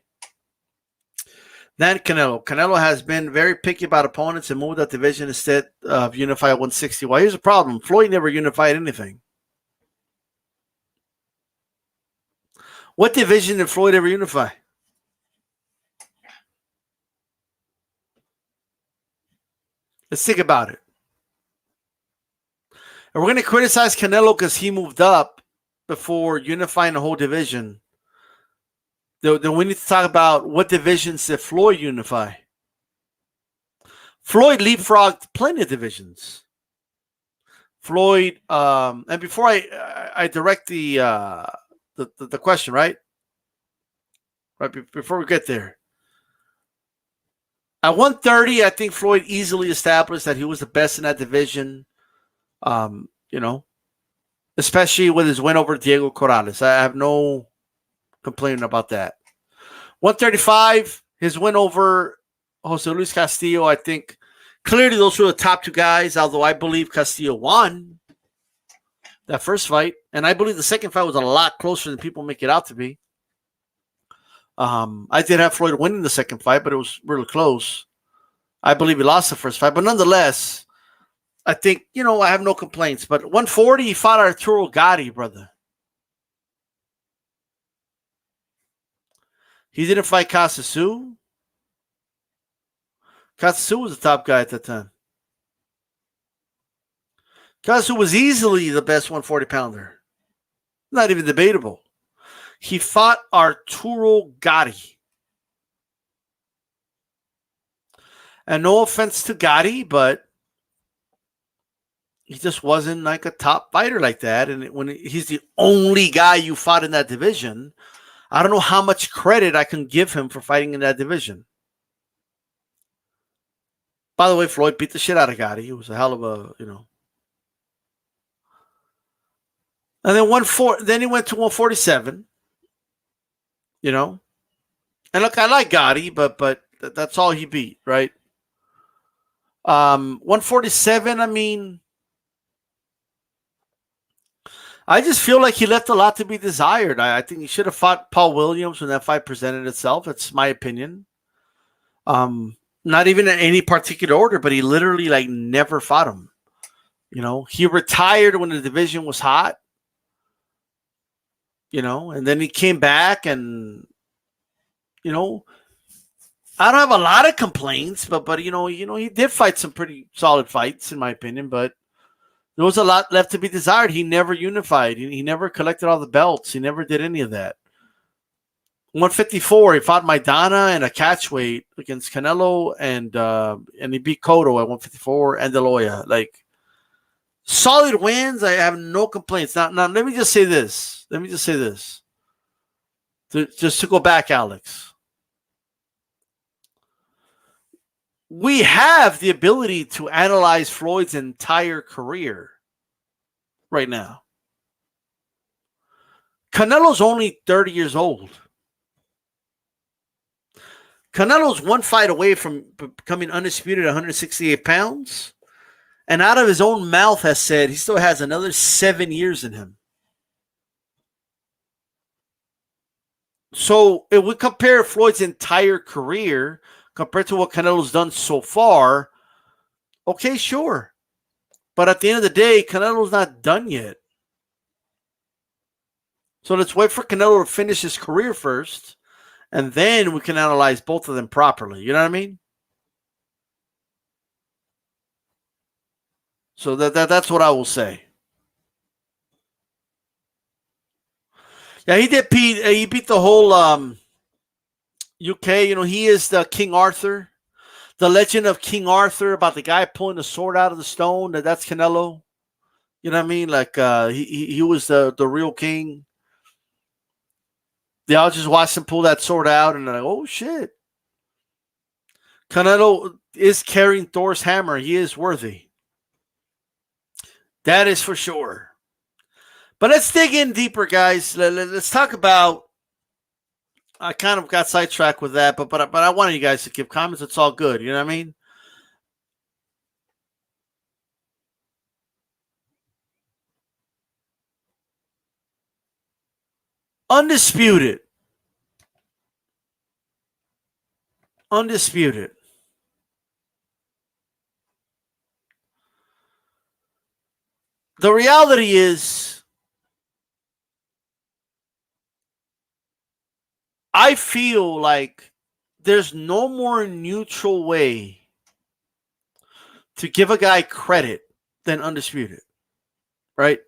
than Canelo. Canelo has been very picky about opponents and moved that division instead of unify at 160. Well, here's the problem. Floyd never unified anything. What division did Floyd ever unify? Let's think about it. And we're going to criticize Canelo because he moved up before unifying the whole division. Then we need to talk about what divisions did Floyd unify. Floyd leapfrogged plenty of divisions. Floyd, and before I direct the question, right? Before we get there. At 130, I think Floyd easily established that he was the best in that division. Especially with his win over Diego Corrales. I have no complaint about that. 135, his win over Jose Luis Castillo, I think clearly those were the top two guys, although I believe Castillo won that first fight. And I believe the second fight was a lot closer than people make it out to be. I did have Floyd winning the second fight, but it was really close. I believe he lost the first fight. But nonetheless, I think, I have no complaints. But 140, he fought Arturo Gatti, brother. He didn't fight Casasu. Casasu was the top guy at that time. Casasu was easily the best 140-pounder. Not even debatable. He fought Arturo Gatti. And no offense to Gatti, but he just wasn't like a top fighter like that. And when he's the only guy you fought in that division, I don't know how much credit I can give him for fighting in that division. By the way, Floyd beat the shit out of Gatti. It was a hell of a, And then he went to 147. And look, I like Gatti, but that's all he beat, right? 147, I mean, I just feel like he left a lot to be desired. I think he should have fought Paul Williams when that fight presented itself. That's my opinion. Not even in any particular order, but he literally never fought him. He retired when the division was hot. And then he came back and, I don't have a lot of complaints, but he did fight some pretty solid fights in my opinion, but there was a lot left to be desired. He never unified. He never collected all the belts. He never did any of that. 154, he fought Maidana in a catchweight against Canelo, and he beat Cotto at 154 and De La Hoya. Solid wins. I have no complaints. Now, let me just say this. Just to go back, Alex. We have the ability to analyze Floyd's entire career right now. Canelo's only 30 years old. Canelo's one fight away from becoming undisputed at 168 pounds. And out of his own mouth has said he still has another 7 years in him. So if we compare Floyd's entire career compared to what Canelo's done so far, okay, sure. But at the end of the day, Canelo's not done yet. So let's wait for Canelo to finish his career first, and then we can analyze both of them properly. You know what I mean? So that's what I will say. Yeah, he did beat. He beat the whole UK. He is the King Arthur, the legend of King Arthur, about the guy pulling the sword out of the stone. That's Canelo. You know what I mean? He was the real king. They all just watched him pull that sword out, and they're like, "Oh shit!" Canelo. is carrying Thor's hammer. He is worthy. That is for sure. But let's dig in deeper, guys. Let's talk about. I kind of got sidetracked with that, but I wanted you guys to give comments. It's all good. You know what I mean? Undisputed. The reality is, I feel like there's no more neutral way to give a guy credit than Undisputed, right?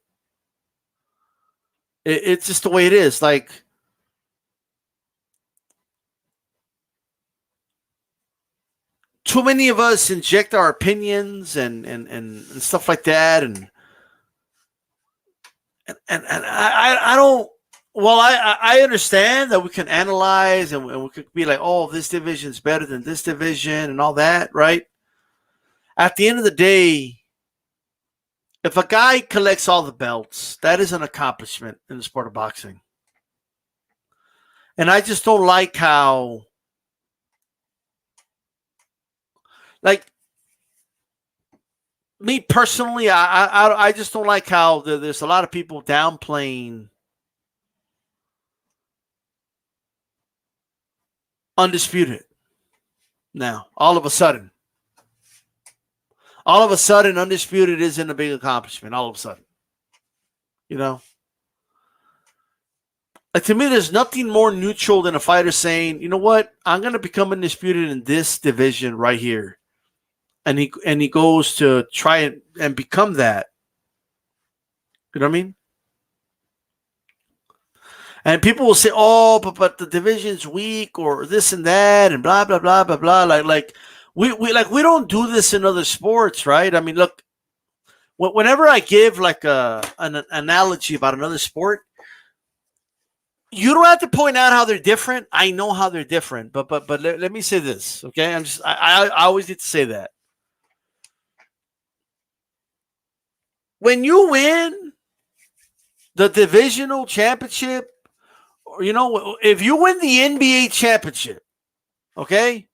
It's just the way it is. Like, too many of us inject our opinions and stuff like that, and I don't. Well, I understand that we can analyze and we could be like, oh, this division is better than this division and all that, right? At the end of the day, if a guy collects all the belts, that is an accomplishment in the sport of boxing. And I just don't like how, like, me personally, I just don't like how there's a lot of people downplaying Undisputed. Now, all of a sudden, Undisputed isn't a big accomplishment. All of a sudden, you know, like, to me, there's nothing more neutral than a fighter saying, you know what, I'm going to become Undisputed in this division right here. And he goes to try and become that. You know what I mean? And people will say, "Oh, but the division's weak, or this and that, and blah blah blah blah blah." Like we don't do this in other sports, right? I mean, look, whenever I give like an analogy about another sport, you don't have to point out how they're different. I know how they're different, but let me say this, okay? I always need to say that. When you win the divisional championship, or, you know, if you win the NBA championship, okay,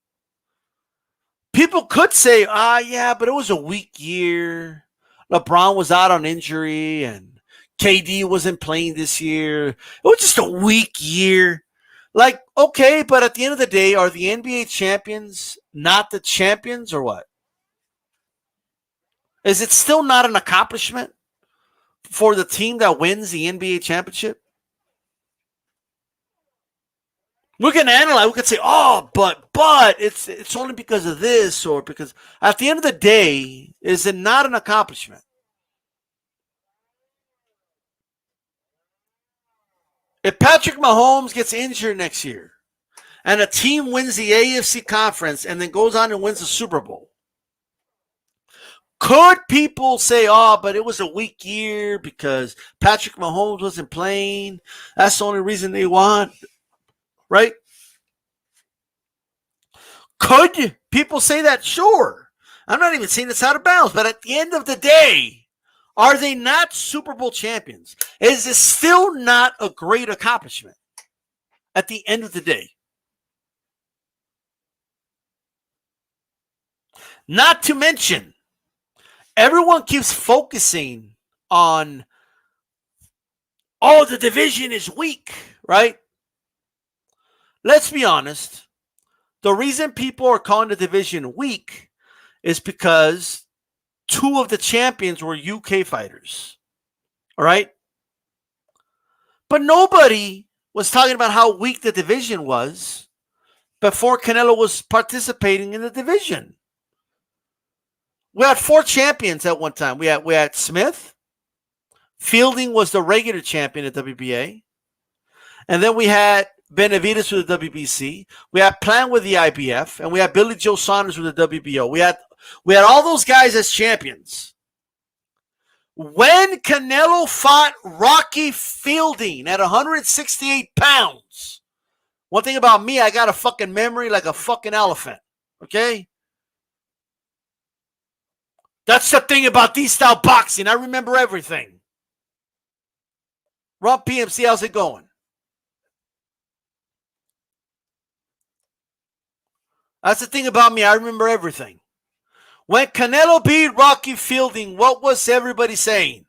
people could say, yeah, but it was a weak year. LeBron was out on injury and KD wasn't playing this year. It was just a weak year. Like, okay, but at the end of the day, are the NBA champions not the champions, or what? Is it still not an accomplishment for the team that wins the NBA championship? We can analyze. We can say, oh, but it's only because of this, or because at the end of the day, is it not an accomplishment? If Patrick Mahomes gets injured next year and a team wins the AFC conference and then goes on and wins the Super Bowl, could people say, oh, but it was a weak year because Patrick Mahomes wasn't playing? That's the only reason they won, right? Could people say that? Sure. I'm not even saying it's out of bounds, but at the end of the day, are they not Super Bowl champions? Is it still not a great accomplishment at the end of the day? Not to mention, everyone keeps focusing on, oh, the division is weak, right? Let's be honest. The reason people are calling the division weak is because two of the champions were UK fighters. All right? But nobody was talking about how weak the division was before Canelo was participating in the division. We had four champions at one time. We had Smith. Fielding was the regular champion at WBA. And then we had Benavidez with the WBC. We had Plant with the IBF. And we had Billy Joe Saunders with the WBO. We had all those guys as champions. When Canelo fought Rocky Fielding at 168 pounds, one thing about me, I got a fucking memory like a fucking elephant. Okay? That's the thing about DStyleBoxing. I remember everything. Rob PMC, how's it going? That's the thing about me. I remember everything. When Canelo beat Rocky Fielding, what was everybody saying?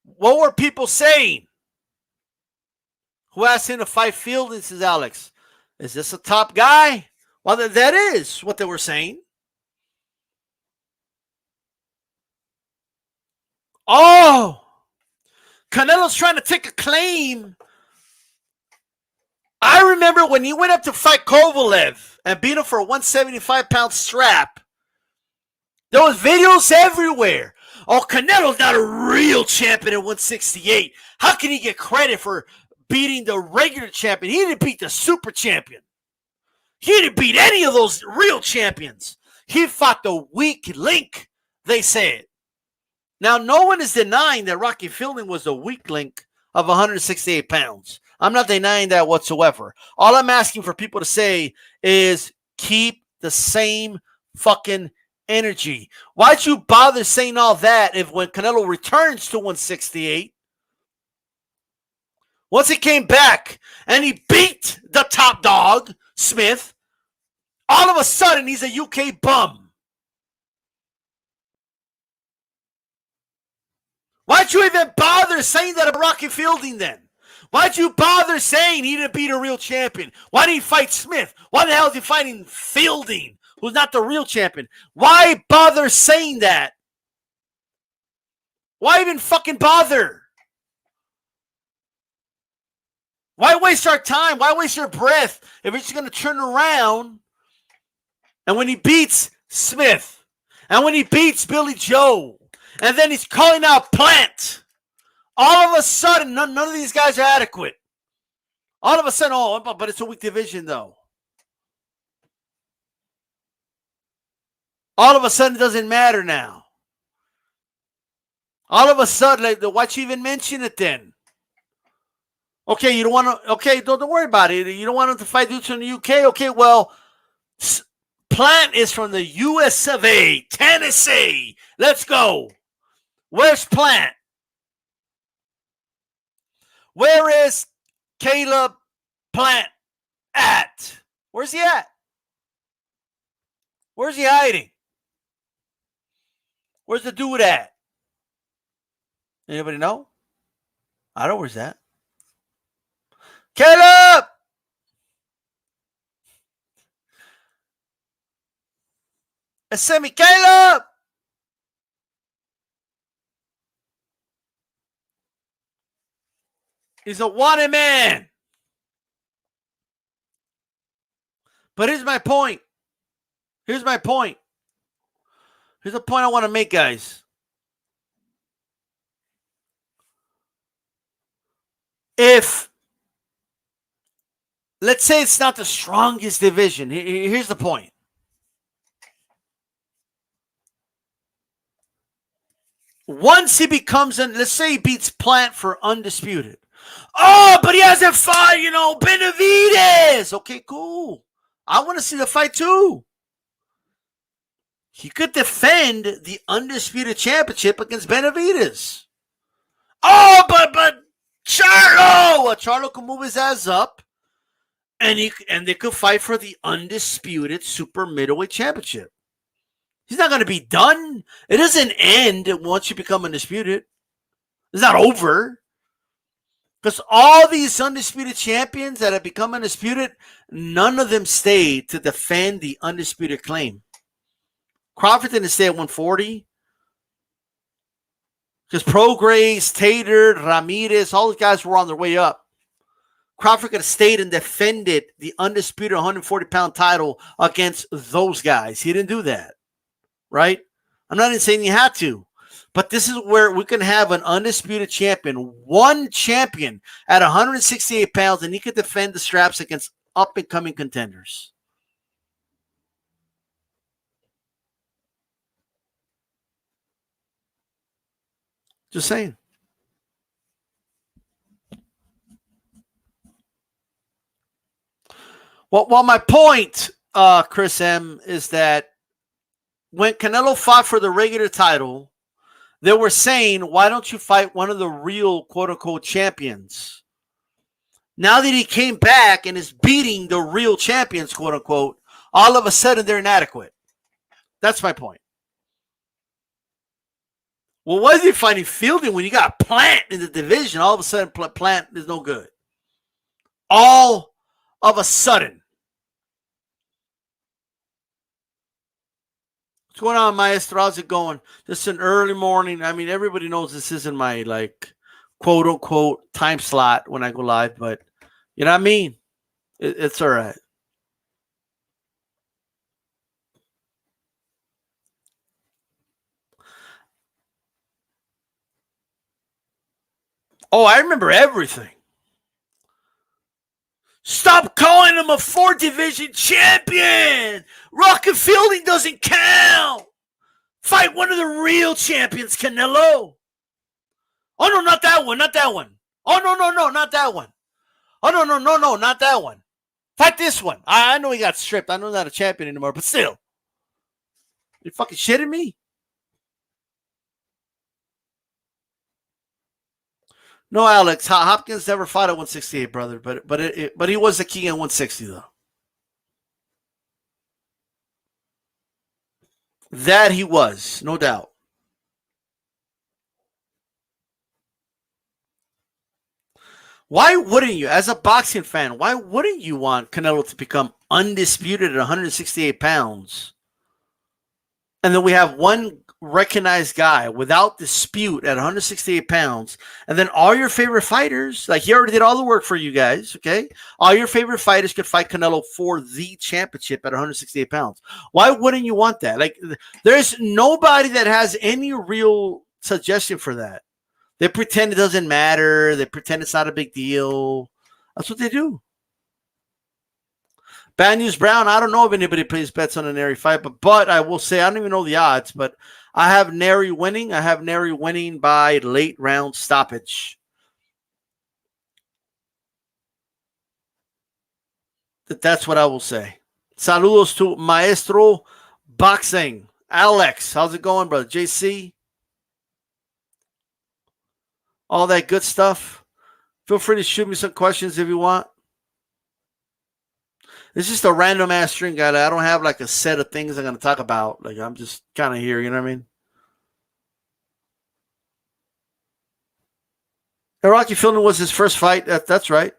What were people saying? Who asked him to fight Fielding, says Alex. Is this a top guy? Well, that is what they were saying. Oh, Canelo's trying to take a claim. I remember when he went up to fight Kovalev and beat him for a 175-pound strap. There was videos everywhere. Oh, Canelo's not a real champion at 168. How can he get credit for beating the regular champion? He didn't beat the super champion. He didn't beat any of those real champions. He fought the weak link, they said. Now, no one is denying that Rocky Fielding was the weak link of 168 pounds. I'm not denying that whatsoever. All I'm asking for people to say is keep the same fucking energy. Why'd you bother saying all that if when Canelo returns to 168, once he came back and he beat the top dog, Smith, all of a sudden he's a UK bum? Why'd you even bother saying that about Rocky Fielding then? Why'd you bother saying he didn't beat a real champion? Why didn't he fight Smith? Why the hell is he fighting Fielding, who's not the real champion? Why bother saying that? Why even fucking bother? Why waste our time? Why waste your breath if it's going to turn around? And when he beats Smith, and when he beats Billy Joe, and then he's calling out Plant, all of a sudden, none of these guys are adequate. All of a sudden, oh, but it's a weak division, though. All of a sudden, it doesn't matter now. All of a sudden, like, why'd you even mention it then? Okay, you don't want to. Okay, don't worry about it. You don't want him to fight dudes from the UK. Okay, well, Plant is from the US of A, Tennessee. Let's go. Where's Plant? Where is Caleb Plant at? Where's he at? Where's he hiding? Where's the dude at? Anybody know? I know where's that. Caleb! Send me Caleb! He's a wanted man. But here's my point. Here's my point. Here's a point I want to make, guys. If, let's say it's not the strongest division. Here's the point. Once he becomes, let's say he beats Plant for Undisputed. Oh, but he hasn't fought, Benavidez. Okay, cool. I want to see the fight too. He could defend the Undisputed Championship against Benavidez. Oh, but Charlo. Charlo can move his ass up, and they could fight for the Undisputed Super Middleweight Championship. He's not going to be done. It doesn't end once you become undisputed. It's not over. Because all these undisputed champions that have become undisputed, none of them stayed to defend the undisputed claim. Crawford didn't stay at 140. Because Prograis, Tater, Ramirez, all those guys were on their way up. Crawford could have stayed and defended the undisputed 140-pound title against those guys. He didn't do that. Right? I'm not even saying you had to. But this is where we can have an undisputed champion, one champion at 168 pounds, and he could defend the straps against up-and-coming contenders. Just saying. Well, my point Chris M, is that when Canelo fought for the regular title, they were saying, why don't you fight one of the real quote-unquote champions? Now that he came back and is beating the real champions, quote-unquote, all of a sudden they're inadequate. That's my point. Well, why is he fighting Fielding when you got Plant in the division? All of a sudden, Plant is no good. All of a sudden. What's going on, Maestro? How's it going? Just an early morning. I mean, everybody knows this isn't my, like, quote-unquote time slot when I go live, but you know what I mean? It's all right. Oh, I remember everything. Stop calling him a 4th division champion. Rocket Fielding doesn't count. Fight one of the real champions, Canelo. Oh, no, not that one. Not that one. Oh, no, not that one. Oh, no, not that one. Fight this one. I know he got stripped. I know he's not a champion anymore, but still. You fucking shitting me? No, Alex. Hopkins never fought at 168, brother. But he was the king at 160, though. That he was, no doubt. Why wouldn't you, as a boxing fan, why wouldn't you want Canelo to become undisputed at 168 pounds? And then we have one recognized guy without dispute at 168 pounds. And then all your favorite fighters, like he already did all the work for you guys, okay? All your favorite fighters could fight Canelo for the championship at 168 pounds. Why wouldn't you want that? Like, there's nobody that has any real suggestion for that. They pretend it doesn't matter. They pretend it's not a big deal. That's what they do. Bad News Brown, I don't know if anybody plays bets on a Nery fight, but I will say, I don't even know the odds, but I have Nery winning. I have Nery winning by late round stoppage. That's what I will say. Saludos to Maestro Boxing. Alex, how's it going, brother? JC? All that good stuff. Feel free to shoot me some questions if you want. It's just a random ass string, guy. I don't have like a set of things I'm going to talk about. Like, I'm just kind of here, you know what I mean? Rocky Fielding was his first fight. That's right.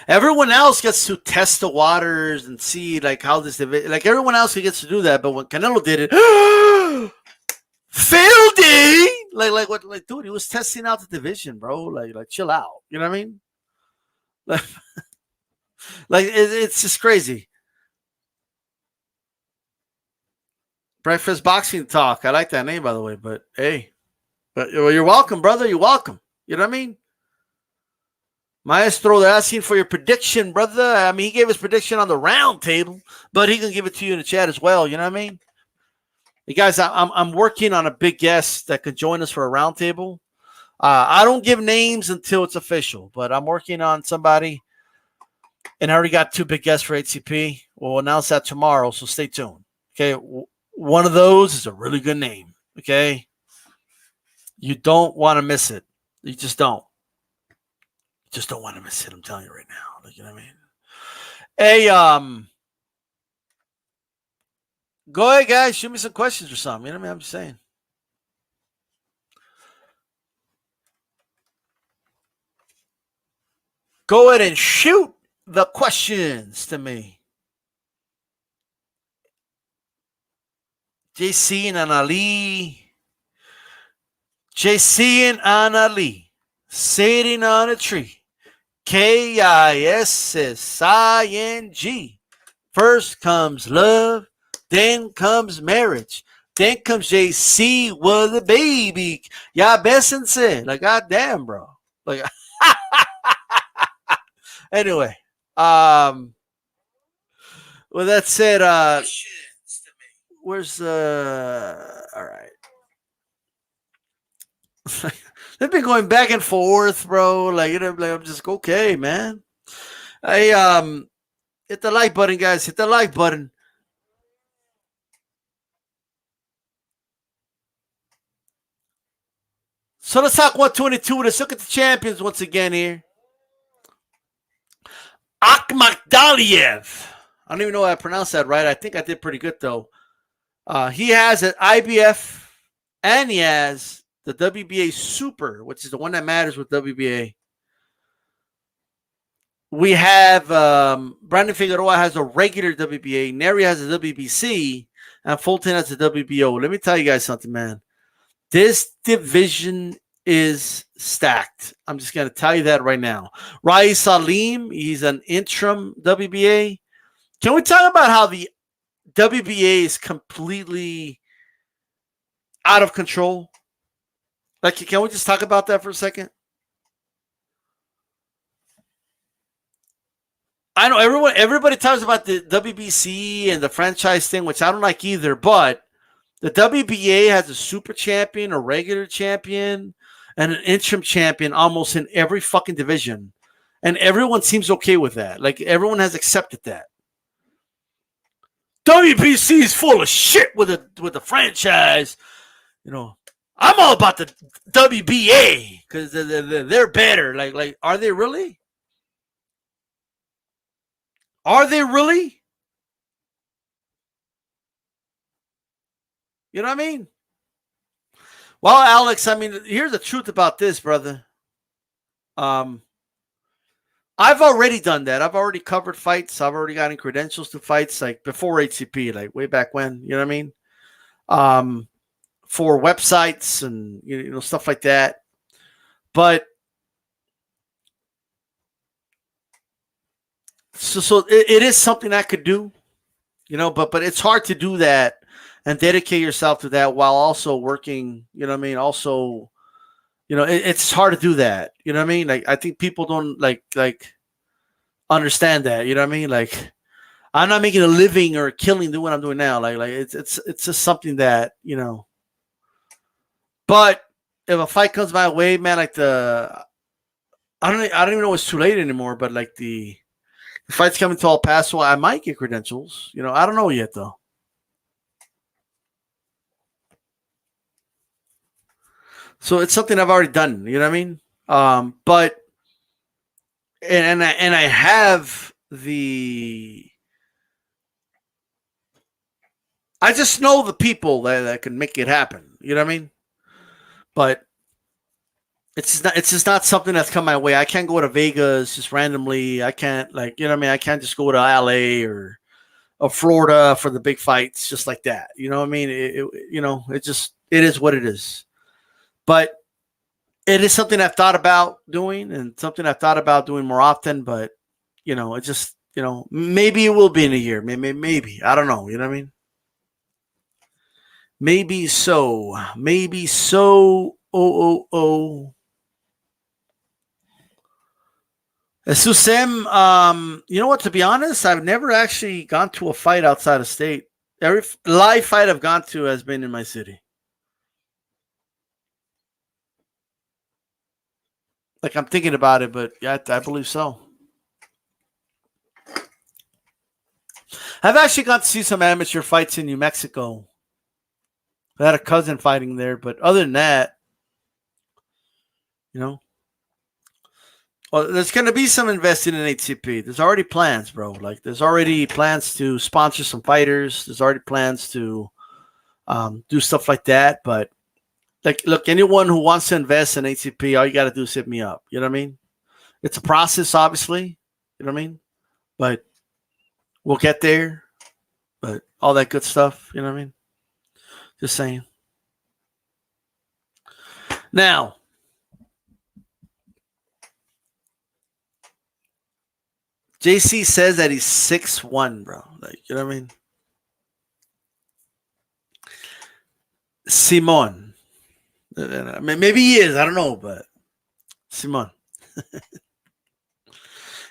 Everyone else gets to test the waters and see like how this, like everyone else gets to do that. But when Canelo did it, Fielding, like what, like dude, he was testing out the division, bro. Like chill out. You know what I mean? Like it's just crazy. Breakfast Boxing Talk. I like that name, by the way. But hey, well, you're welcome, brother. You're welcome. You know what I mean? Maestro, they're asking for your prediction, brother. I mean, he gave his prediction on the round table, but he can give it to you in the chat as well. You know what I mean? Hey guys, I'm working on a big guest that could join us for a round table. I don't give names until it's official, but I'm working on somebody. And I already got 2 big guests for HCP. We'll announce that tomorrow, so stay tuned. Okay, one of those is a really good name. Okay, you don't want to miss it. You just don't. You just don't want to miss it. I'm telling you right now. Like, you know what I mean? Hey, go ahead, guys. Shoot me some questions or something. You know what I mean? I'm just saying. Go ahead and shoot the questions to me. JC and Anali. JC and Anali sitting on a tree. KISSING. First comes love, then comes marriage, then comes JC with a baby. Y'all bessense. Like, goddamn, bro. Like, anyway. With that said, where's all right. They've been going back and forth, bro. Like, you know, like I'm just okay, man. Hey, Hit the like button, guys. Hit the like button. So let's talk 122. Let's look at the champions once again here. Akhmadaliev. I don't even know how I pronounced that right. I think I did pretty good, though. He has an IBF, and he has the WBA Super, which is the one that matters with WBA. We have Brandon Figueroa has a regular WBA. Nery has a WBC, and Fulton has a WBO. Let me tell you guys something, man. This division is stacked. I'm just going to tell you that right now. Rai Salim, he's an interim WBA. Can we talk about how the WBA is completely out of control? Like, can we just talk about that for a second? I know everybody talks about the WBC and the franchise thing, which I don't like either, but the WBA has a super champion, a regular champion, and an interim champion almost in every fucking division. And everyone seems okay with that. Like, everyone has accepted that. WBC is full of shit with the franchise. You know, I'm all about the WBA because they're better. Like, are they really? Are they really? You know what I mean? Well, Alex, I mean, here's the truth about this, brother. I've already done that. I've already covered fights. I've already gotten credentials to fights, like before HCP, like way back when. You know what I mean? For websites and you know stuff like that. But so it is something I could do, you know. But it's hard to do that and dedicate yourself to that while also working. You know what I mean? Also. You know, it's hard to do that. You know what I mean? Like, I think people don't like understand that. You know what I mean? Like, I'm not making a living or a killing doing what I'm doing now. Like it's just something that, you know. But if a fight comes my way, man, like I don't even know it's too late anymore. But like the fight's coming to El Paso, I might get credentials. You know, I don't know yet though. So it's something I've already done, you know what I mean? But and I have I just know the people that can make it happen, you know what I mean? But it's just not something that's come my way. I can't go to Vegas just randomly. I can't, like, you know what I mean? I can't just go to LA or Florida for the big fights just like that. You know what I mean? You know, it is what it is. But it is something I've thought about doing and something I've thought about doing more often. But, you know, it just, you know, maybe it will be in a year. Maybe. I don't know. You know what I mean? Maybe so. Maybe so. Oh. Susem, you know what? To be honest, I've never actually gone to a fight outside of state. Every live fight I've gone to has been in my city. Like, I'm thinking about it, but yeah, I believe so. I've actually got to see some amateur fights in New Mexico. I had a cousin fighting there, but other than that, you know, well, there's going to be some investing in HCP. There's already plans, bro. Like, there's already plans to sponsor some fighters. There's already plans to do stuff like that, but like, look, anyone who wants to invest in HCP, all you got to do is hit me up. You know what I mean? It's a process, obviously. You know what I mean? But we'll get there. But all that good stuff, you know what I mean? Just saying. Now, JC says that he's 6'1", bro. Like, you know what I mean? Simon. Maybe he is. I don't know, but Simon.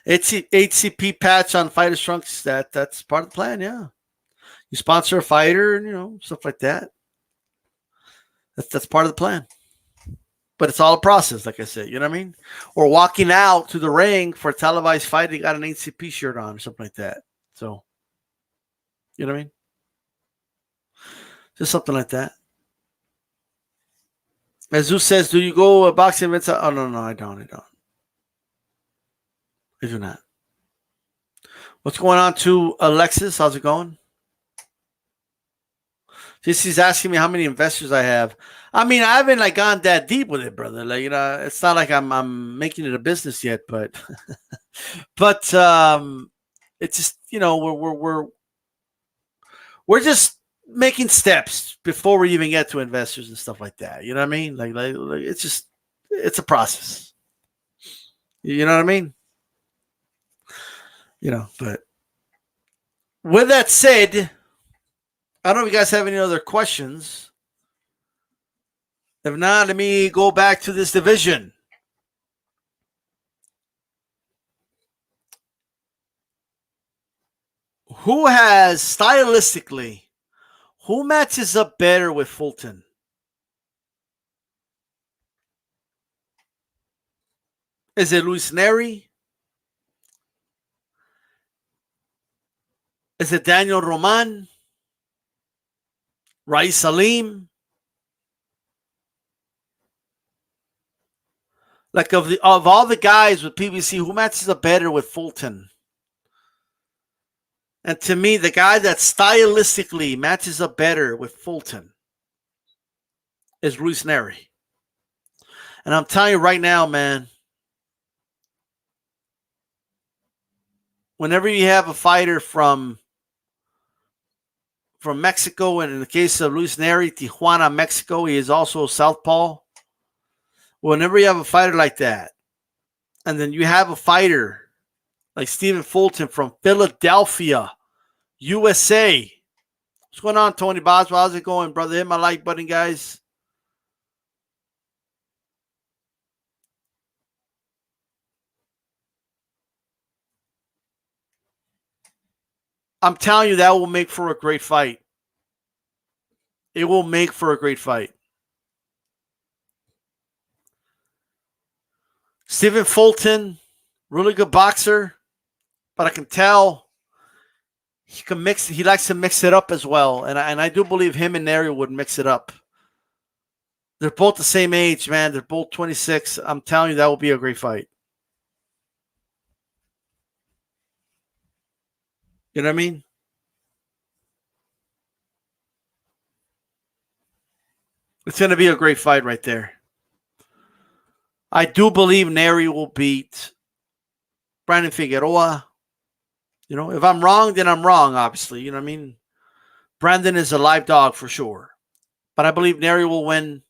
HCP patch on Fighters Trunks. That's part of the plan. Yeah, you sponsor a fighter, and you know, stuff like that. That's part of the plan. But it's all a process, like I said. You know what I mean? Or walking out to the ring for a televised fight, they got an HCP shirt on or something like that. So, you know what I mean? Just something like that. Jesus says, do you go boxing events? Oh, no, I don't. I do not. What's going on to Alexis? How's it going? She's asking me how many investors I have. I mean, I haven't like gone that deep with it, brother. Like, you know, it's not like I'm making it a business yet, but it's just, you know, we're just making steps before we even get to investors and stuff like that. You know what I mean? Like it's a process. You know what I mean? You know, but with that said, I don't know if you guys have any other questions. If not, let me go back to this division. Who has stylistically, who matches up better with Fulton? Is it Luis Nery? Is it Daniel Roman? Rais Salim? Like of all the guys with PBC, who matches up better with Fulton? And to me, the guy that stylistically matches up better with Fulton is Luis Nery. And I'm telling you right now, man, whenever you have a fighter from Mexico, and in the case of Luis Nery, Tijuana, Mexico, he is also southpaw. Whenever you have a fighter like that, and then you have a fighter like Stephen Fulton from Philadelphia, USA. What's going on, Tony Boswell? How's it going, brother? Hit my like button, guys. I'm telling you, that will make for a great fight. It will make for a great fight. Stephen Fulton, really good boxer, but I can tell he can mix. He likes to mix it up as well, and I do believe him and Nery would mix it up. They're both the same age, man. They're both 26. I'm telling you, that will be a great fight. You know what I mean? It's going to be a great fight right there. I do believe Nery will beat Brandon Figueroa. You know, if I'm wrong, then I'm wrong, obviously. You know what I mean? Brandon is a live dog for sure. But I believe Nery will win.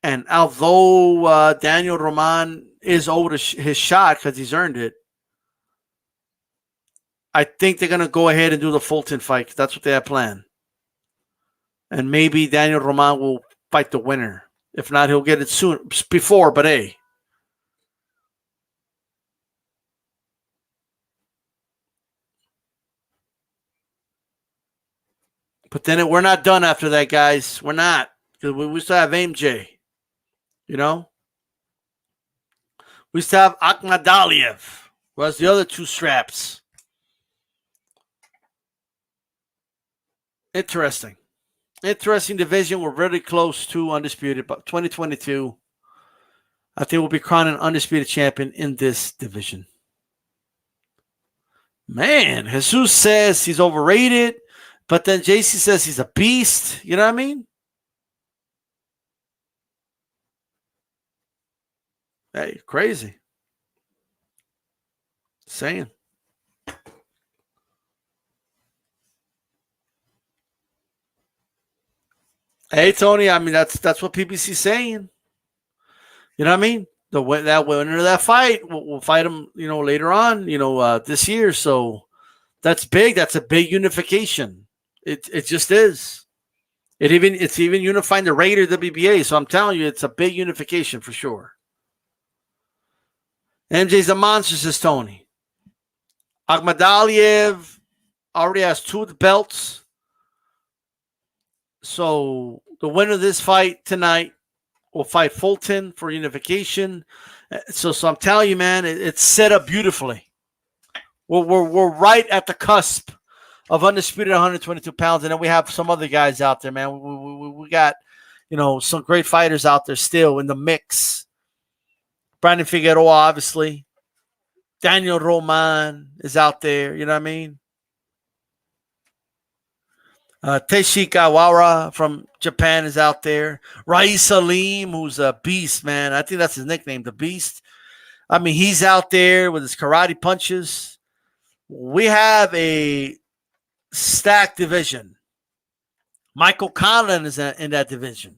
And although Daniel Roman is owed his shot because he's earned it, I think they're going to go ahead and do the Fulton fight. That's what they have planned. And maybe Daniel Roman will fight the winner. If not, he'll get it soon before, but hey. But then we're not done after that, guys. We're not. Because we still have MJ. You know? We still have Akhmadaliev, who has the other two straps. Interesting. Interesting division. We're really close to Undisputed, but 2022, I think we'll be crowning an Undisputed champion in this division. Man, Jesus says he's overrated, but then JC says he's a beast. You know what I mean? Hey, crazy. Saying. Hey, Tony, I mean, that's what PBC's saying. You know what I mean? That winner of that fight, we'll fight him, you know, later on, you know, this year. So that's big. That's a big unification. It just is. It's even unifying the regular WBA. So I'm telling you, it's a big unification for sure. MJ's a monster, says Tony. Akhmadaliev already has 2 belts. So the winner of this fight tonight will fight Fulton for unification. So I'm telling you, man, it's set up beautifully. We're right at the cusp of Undisputed 122 pounds, and then we have some other guys out there, man. We got, some great fighters out there still in the mix. Brandon Figueroa, obviously. Daniel Roman is out there, you know what I mean? Teishi Kawara from Japan is out there. Rais Salim, who's a beast, man. I think that's his nickname, the Beast. I mean, he's out there with his karate punches. We have a stacked division. Michael Conlan is in that division.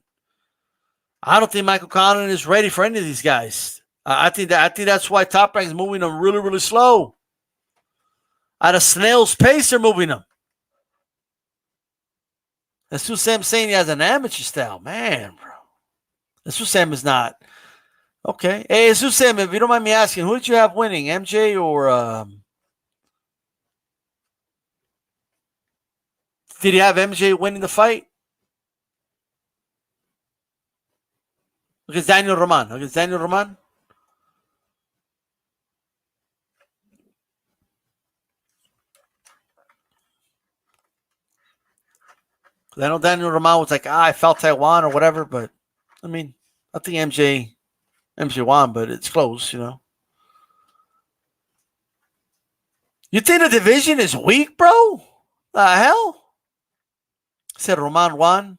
I don't think Michael Conlan is ready for any of these guys. I think that's why Top Rank is moving them really, really slow. At a snail's pace, they're moving them. That's who Sam's saying he has an amateur style. Man, bro. That's who Sam is not. Okay. Hey, Asu Sam, if you don't mind me asking, who did you have winning? MJ or did you have MJ winning the fight? Against Daniel Roman. I know Daniel Roman was like, I felt Taiwan or whatever, but I mean, I think MJ won, but it's close, You think the division is weak, bro? The hell? Said Roman won.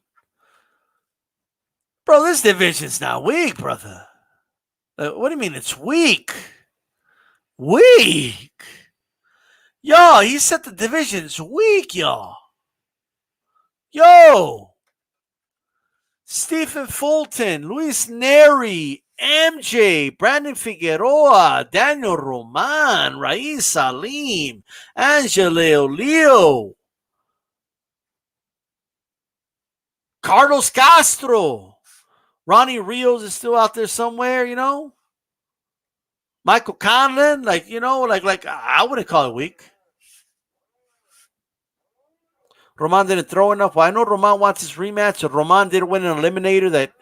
Bro, this division's not weak, brother. What do you mean it's weak? Weak? Yo, he said the division's weak, y'all. Yo. Stephen Fulton, Luis Nery, MJ, Brandon Figueroa, Daniel Roman, Rais Salim, Angelo Leo, Carlos Castro, Ronnie Rios is still out there somewhere, Michael Conlan, like I wouldn't call it weak. Roman didn't throw enough. Well, I know Roman wants his rematch, so Roman did win an eliminator that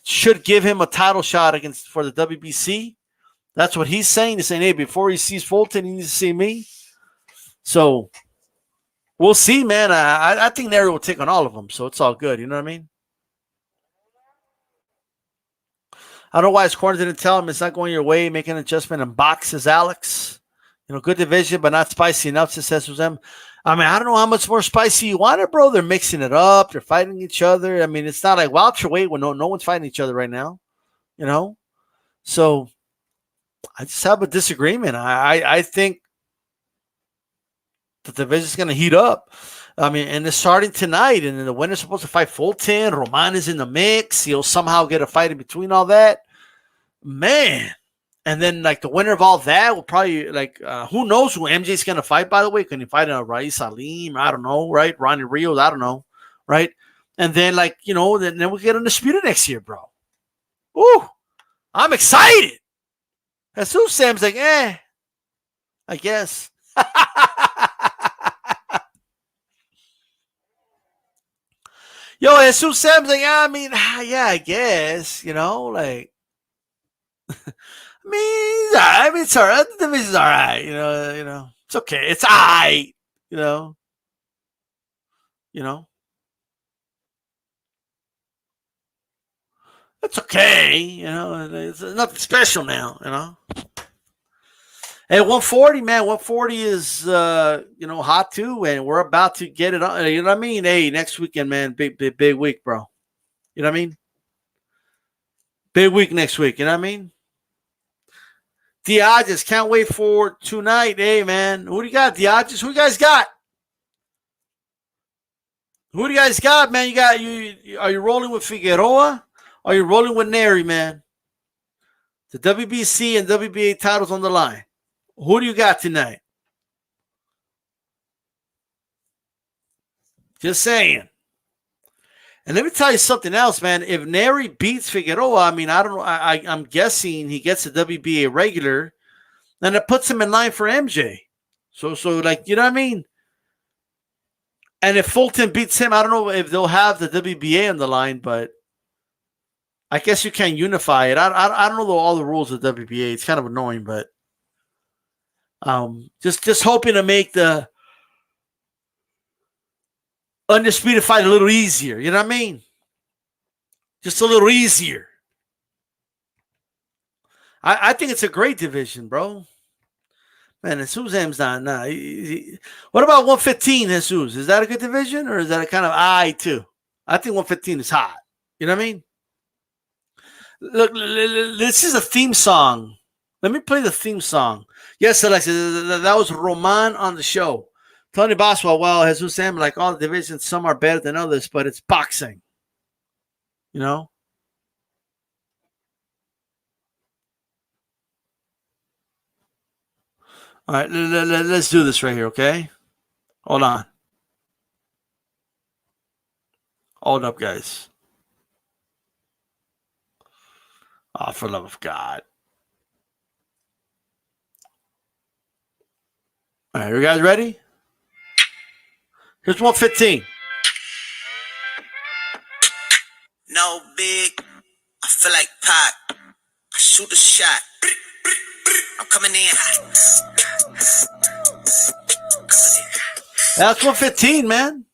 should give him a title shot for the WBC. That's what he's saying. He's saying, hey, before he sees Fulton, he needs to see me. So we'll see, man. I think Nery will take on all of them, so it's all good. You know what I mean? I don't know why his corner didn't tell him it's not going your way, make an adjustment and boxes Alex. Good division, but not spicy enough, says them. I mean, I don't know how much more spicy you want it, bro. They're mixing it up. They're fighting each other. I mean, it's not like welterweight when no one's fighting each other right now, So I just have a disagreement. I think the division's going to heat up. I mean, and it's starting tonight, and then the winner's supposed to fight Fulton. Roman is in the mix. He'll somehow get a fight in between all that. Man. And then, the winner of all that will probably, who knows who MJ's going to fight, by the way? Can he fight a Rais Salim? I don't know, right? Ronnie Rios, I don't know, right? And then, then we'll get Undisputed next year, bro. Ooh, I'm excited. As soon as Sam's like, I guess. Yo, as soon as Sam's like, I guess, it's all right. The division's all right. It's okay. It's all right. It's okay. It's nothing special now, Hey, 140, man. 140 is, hot too, and we're about to get it on. You know what I mean? Hey, next weekend, man. Big week, bro. You know what I mean? Big week next week. You know what I mean? Diages, can't wait for tonight. Hey, man. Who do you got, Diages? Who you guys got? Who do you guys got, man? Are you rolling with Figueroa? Are you rolling with Nery, man? The WBC and WBA titles on the line. Who do you got tonight? Just saying. And let me tell you something else, man. If Nery beats Figueroa, I mean, I don't know. I'm guessing he gets a WBA regular, and it puts him in line for MJ. So you know what I mean? And if Fulton beats him, I don't know if they'll have the WBA on the line, but I guess you can unify it. I don't know all the rules of WBA. It's kind of annoying, but Just hoping to make the Undisputed fight a little easier. You know what I mean? Just a little easier. I think it's a great division, bro. Man, Jesus M's not. Nah. What about 115, Jesus? Is that a good division, or is that a kind of eye too? I think 115 is hot. You know what I mean? Look, this is a theme song. Let me play the theme song. Yes, Alexis, that was Roman on the show. Tony Boswell, well, Jesus M, like all the divisions, some are better than others, but it's boxing. You know? All right, let's do this right here, okay? Hold on. Hold up, guys. Oh, for the love of God. All right, you guys ready? Here's 115. No big, I feel like Pac. I shoot a shot. I'm coming in hot. That's 115, man.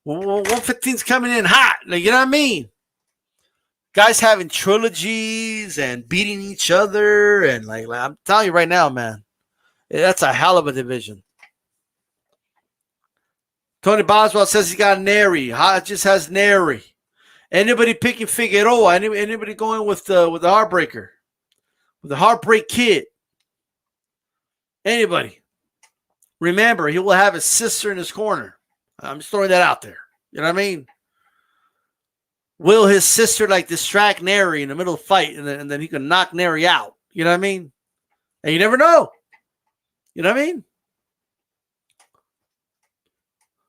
115's coming in hot. Like, you know what I mean? Guys having trilogies and beating each other. And like I'm telling you right now, man, that's a hell of a division. Tony Boswell says he got Nery. Hodges has Nery. Anybody picking Figueroa? Anybody going with the Heartbreaker? With the Heartbreak Kid? Anybody? Remember, he will have his sister in his corner. I'm just throwing that out there. You know what I mean? Will his sister like distract Nery in the middle of the fight, and then he can knock Nery out? You know what I mean? And you never know. You know what I mean?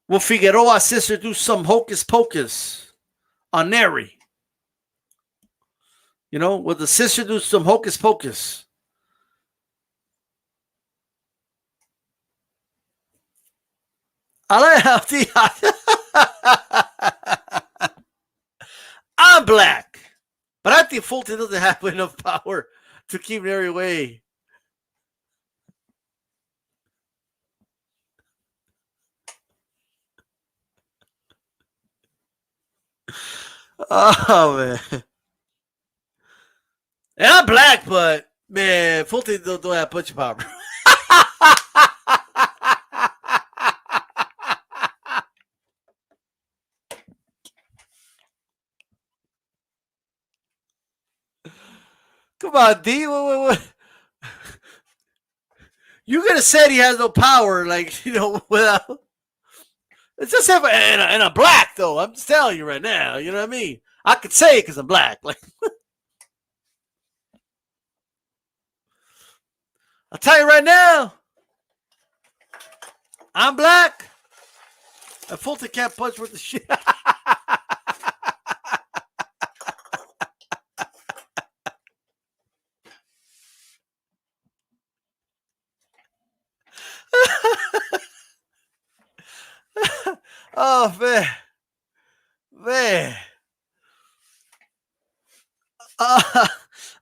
Will Figueroa's sister do some hocus pocus on Nery? You know, will the sister do some hocus pocus? I like how I'm black, but I think Fulton doesn't have enough power to keep Nery away. Oh, man. And I'm black, but, man, Fulton don't have punch power. Come on, D. What? You could have said he has no power, like, you know, without. It's just and I'm black, though. I'm just telling you right now. You know what I mean? I could say it because I'm black. Like, I'll tell you right now. I'm black. And Fulton can't punch with the shit. Oh, man.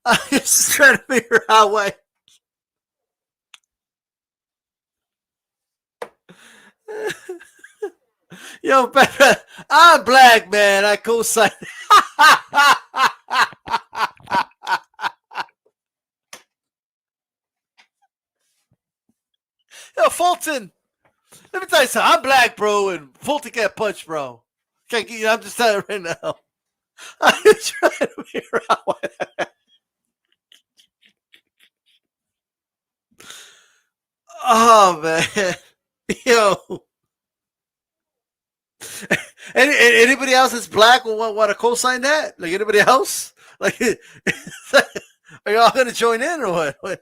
I'm just trying to figure out why. Yo, Pepe, I'm black, man. I co-sign. Yo, Fulton. Let me tell you something. I'm black, bro, and Fulton can't punch, bro. I'm just telling you right now. I'm just trying to figure out why. Oh, man. Yo. Anybody else that's black will want to co-sign that? Like anybody else? Like, are y'all going to join in or what?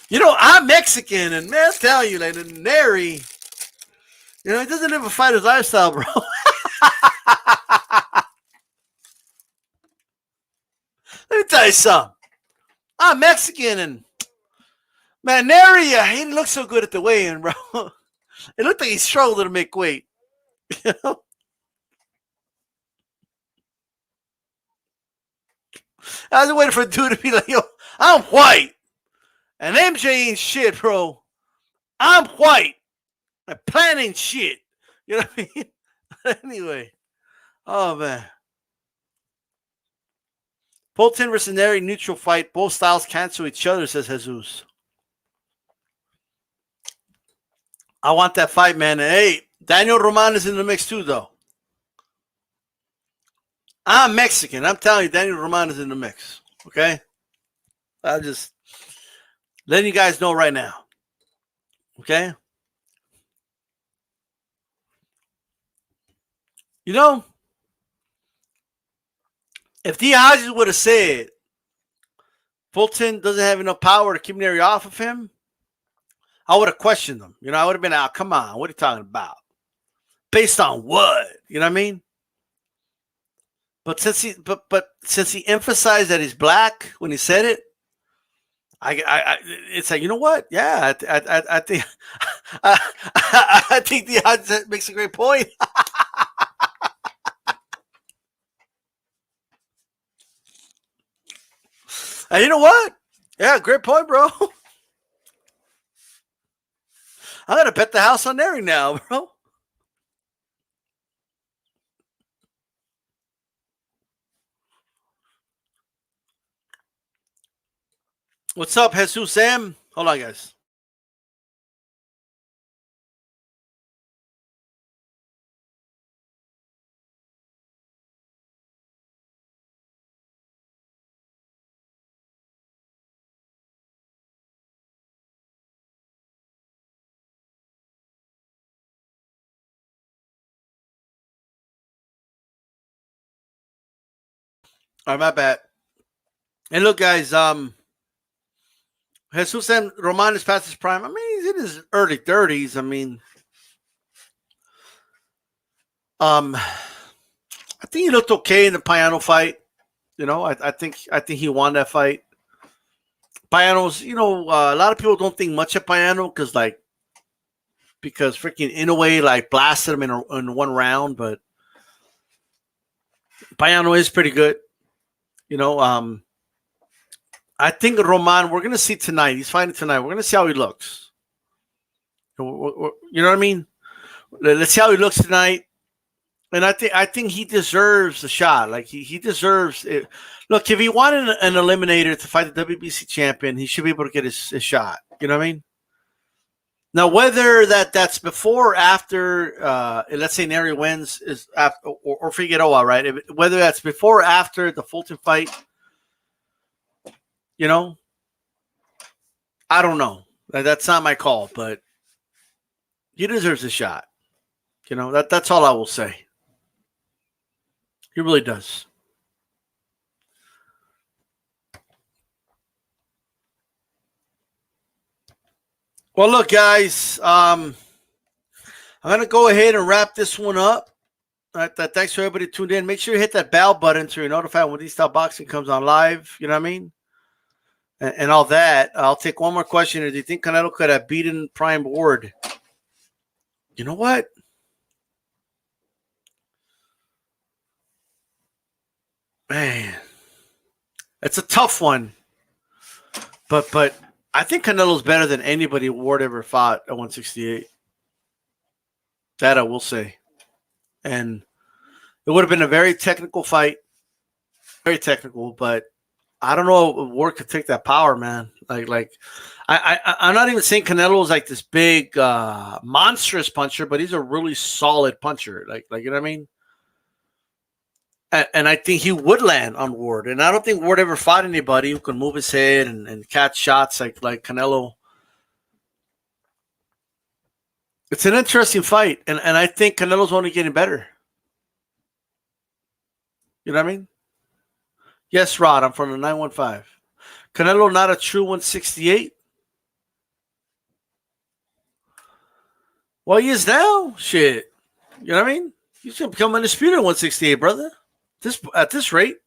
You know, I'm Mexican, and man, I'll tell you, like, Nery, you know, he doesn't live a fighter's lifestyle, bro. Let me tell you something. I'm Mexican, and man, Nery, he didn't look so good at the weigh-in, bro. It looked like he struggled to make weight. You know? I was waiting for a dude to be like, yo, I'm white. And MJ ain't shit, bro. I'm white. My plan ain't shit. You know what I mean? Anyway. Oh, man. Fulton versus Nery, neutral fight. Both styles cancel each other, says Jesus. I want that fight, man. And hey, Daniel Roman is in the mix too, though. I'm Mexican. I'm telling you, Daniel Roman is in the mix. Okay? I'm just letting you guys know right now. Okay? You know, if D. Hodges would have said Fulton doesn't have enough power to keep Nery off of him, I would have questioned him. You know, I would have been out. Come on, what are you talking about? Based on what? You know what I mean? But since he emphasized that he's black when he said it, it's like, you know what? Yeah, I think I think the odds makes a great point. And you know what? Yeah, great point, bro. I'm gonna bet the house on Nery now, bro. What's up, Jesus Sam? Hold on, guys. All right, my bad. And look, guys, Jesus Sam Roman is past his prime. I mean, he's in his early 30s. I mean, I think he looked okay in the Payano fight. You know, I think he won that fight. Payano's, you know, a lot of people don't think much of Payano because freaking Inoue like blasted him in one round, but Payano is pretty good. You know, I think Roman, we're gonna see tonight. He's fighting tonight. We're gonna see how he looks. You know what I mean? Let's see how he looks tonight. And I think he deserves a shot. Like he deserves it. Look, if he wanted an eliminator to fight the WBC champion, he should be able to get his shot. You know what I mean? Now, whether that's before or after, let's say Nery wins, is after, or Figueroa, right? Whether that's before or after the Fulton fight, you know, I don't know. That's not my call, but he deserves a shot. You know, that's all I will say. He really does. Well, look, guys, I'm going to go ahead and wrap this one up. All right, thanks for everybody tuned in. Make sure you hit that bell button so you're notified when DStyleBoxing comes on live. You know what I mean? And all that. I'll take one more question. Do you think Canelo could have beaten Prime Ward? You know what? Man, it's a tough one. But I think Canelo's better than anybody Ward ever fought at 168. That I will say. And it would have been a very technical fight. Very technical, but I don't know if Ward could take that power, man. Like I'm not even saying Canelo is like this big monstrous puncher, but he's a really solid puncher. Like you know what I mean? And I think he would land on Ward. And I don't think Ward ever fought anybody who could move his head and catch shots like Canelo. It's an interesting fight. And I think Canelo's only getting better. You know what I mean? Yes, Rod, I'm from the 915. Canelo not a true 168? Well, he is now. Shit. You know what I mean? He's going to become undisputed 168, brother. At this rate.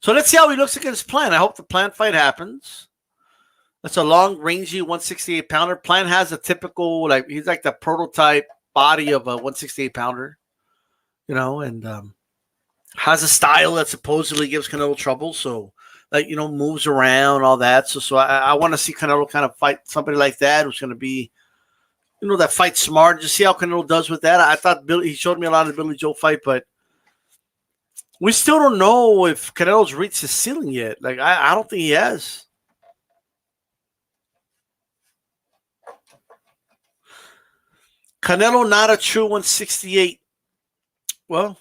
So let's see how he looks against Plant. I hope the Plant fight happens. That's a long, rangy 168-pounder. Plant has a typical, he's like the prototype body of a 168-pounder. You know, and has a style that supposedly gives Canelo trouble. So like, moves around, all that. So I want to see Canelo kind of fight somebody like that who's going to be, that fight smart. Just see how Canelo does with that. I thought he showed me a lot of the Billy Joe fight, but we still don't know if Canelo's reached his ceiling yet. Like, I don't think he has. Canelo not a true 168. Well,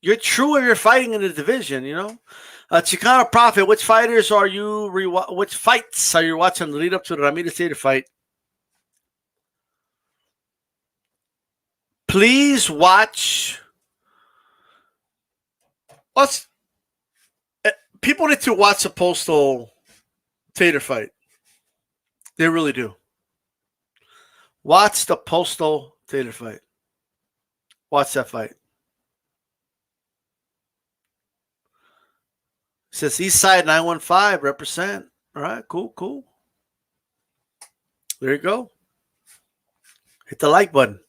you're true if you're fighting in the division, Chicano Prophet, which fights are you watching the lead up to the Ramirez Tater fight? Please watch. People need to watch the Postal Tater fight. They really do. Watch the Postal Tater fight. Watch that fight. It says Eastside 915 represent. All right, cool. There you go. Hit the like button.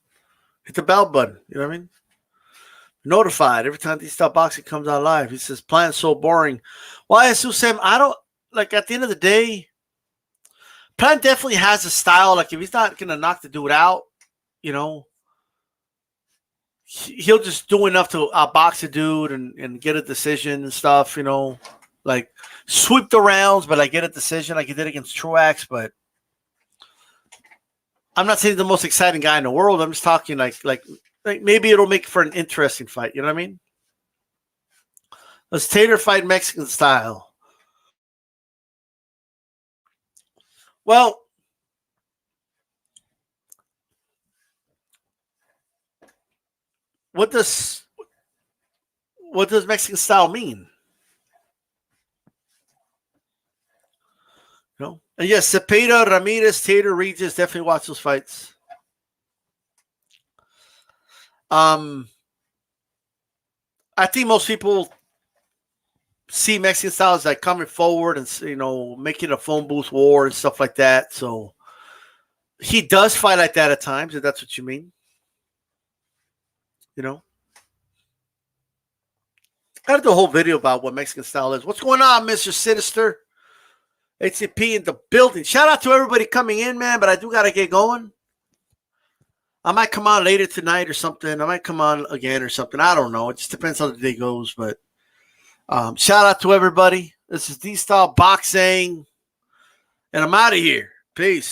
Hit the bell button. You know what I mean? Notified every time DStyleBoxing comes out live. He says, "Plan's so boring." Why, Sam? I don't like. At the end of the day, Plan definitely has a style. Like, if he's not gonna knock the dude out, he'll just do enough to box a dude and get a decision and stuff. Like sweep the rounds, but get a decision like he did against Truax. But I'm not saying he's the most exciting guy in the world. I'm just talking like maybe it'll make for an interesting fight. You know what I mean? Let's Tater fight Mexican style. Well, what does Mexican style mean? And yes, Cepeda, Ramirez, Tater, Regis, definitely watch those fights. I think most people see Mexican style as like coming forward and making a phone booth war and stuff like that. So he does fight like that at times, if that's what you mean. Gotta do a whole video about what Mexican style is. What's going on, Mr. Sinister? HCP in the building. Shout out to everybody coming in, man, but I do gotta get going. I might come on later tonight or something. I might come on again or something. I don't know. It just depends how the day goes. But shout out to everybody. This is DStyleBoxing, and I'm out of here. Peace.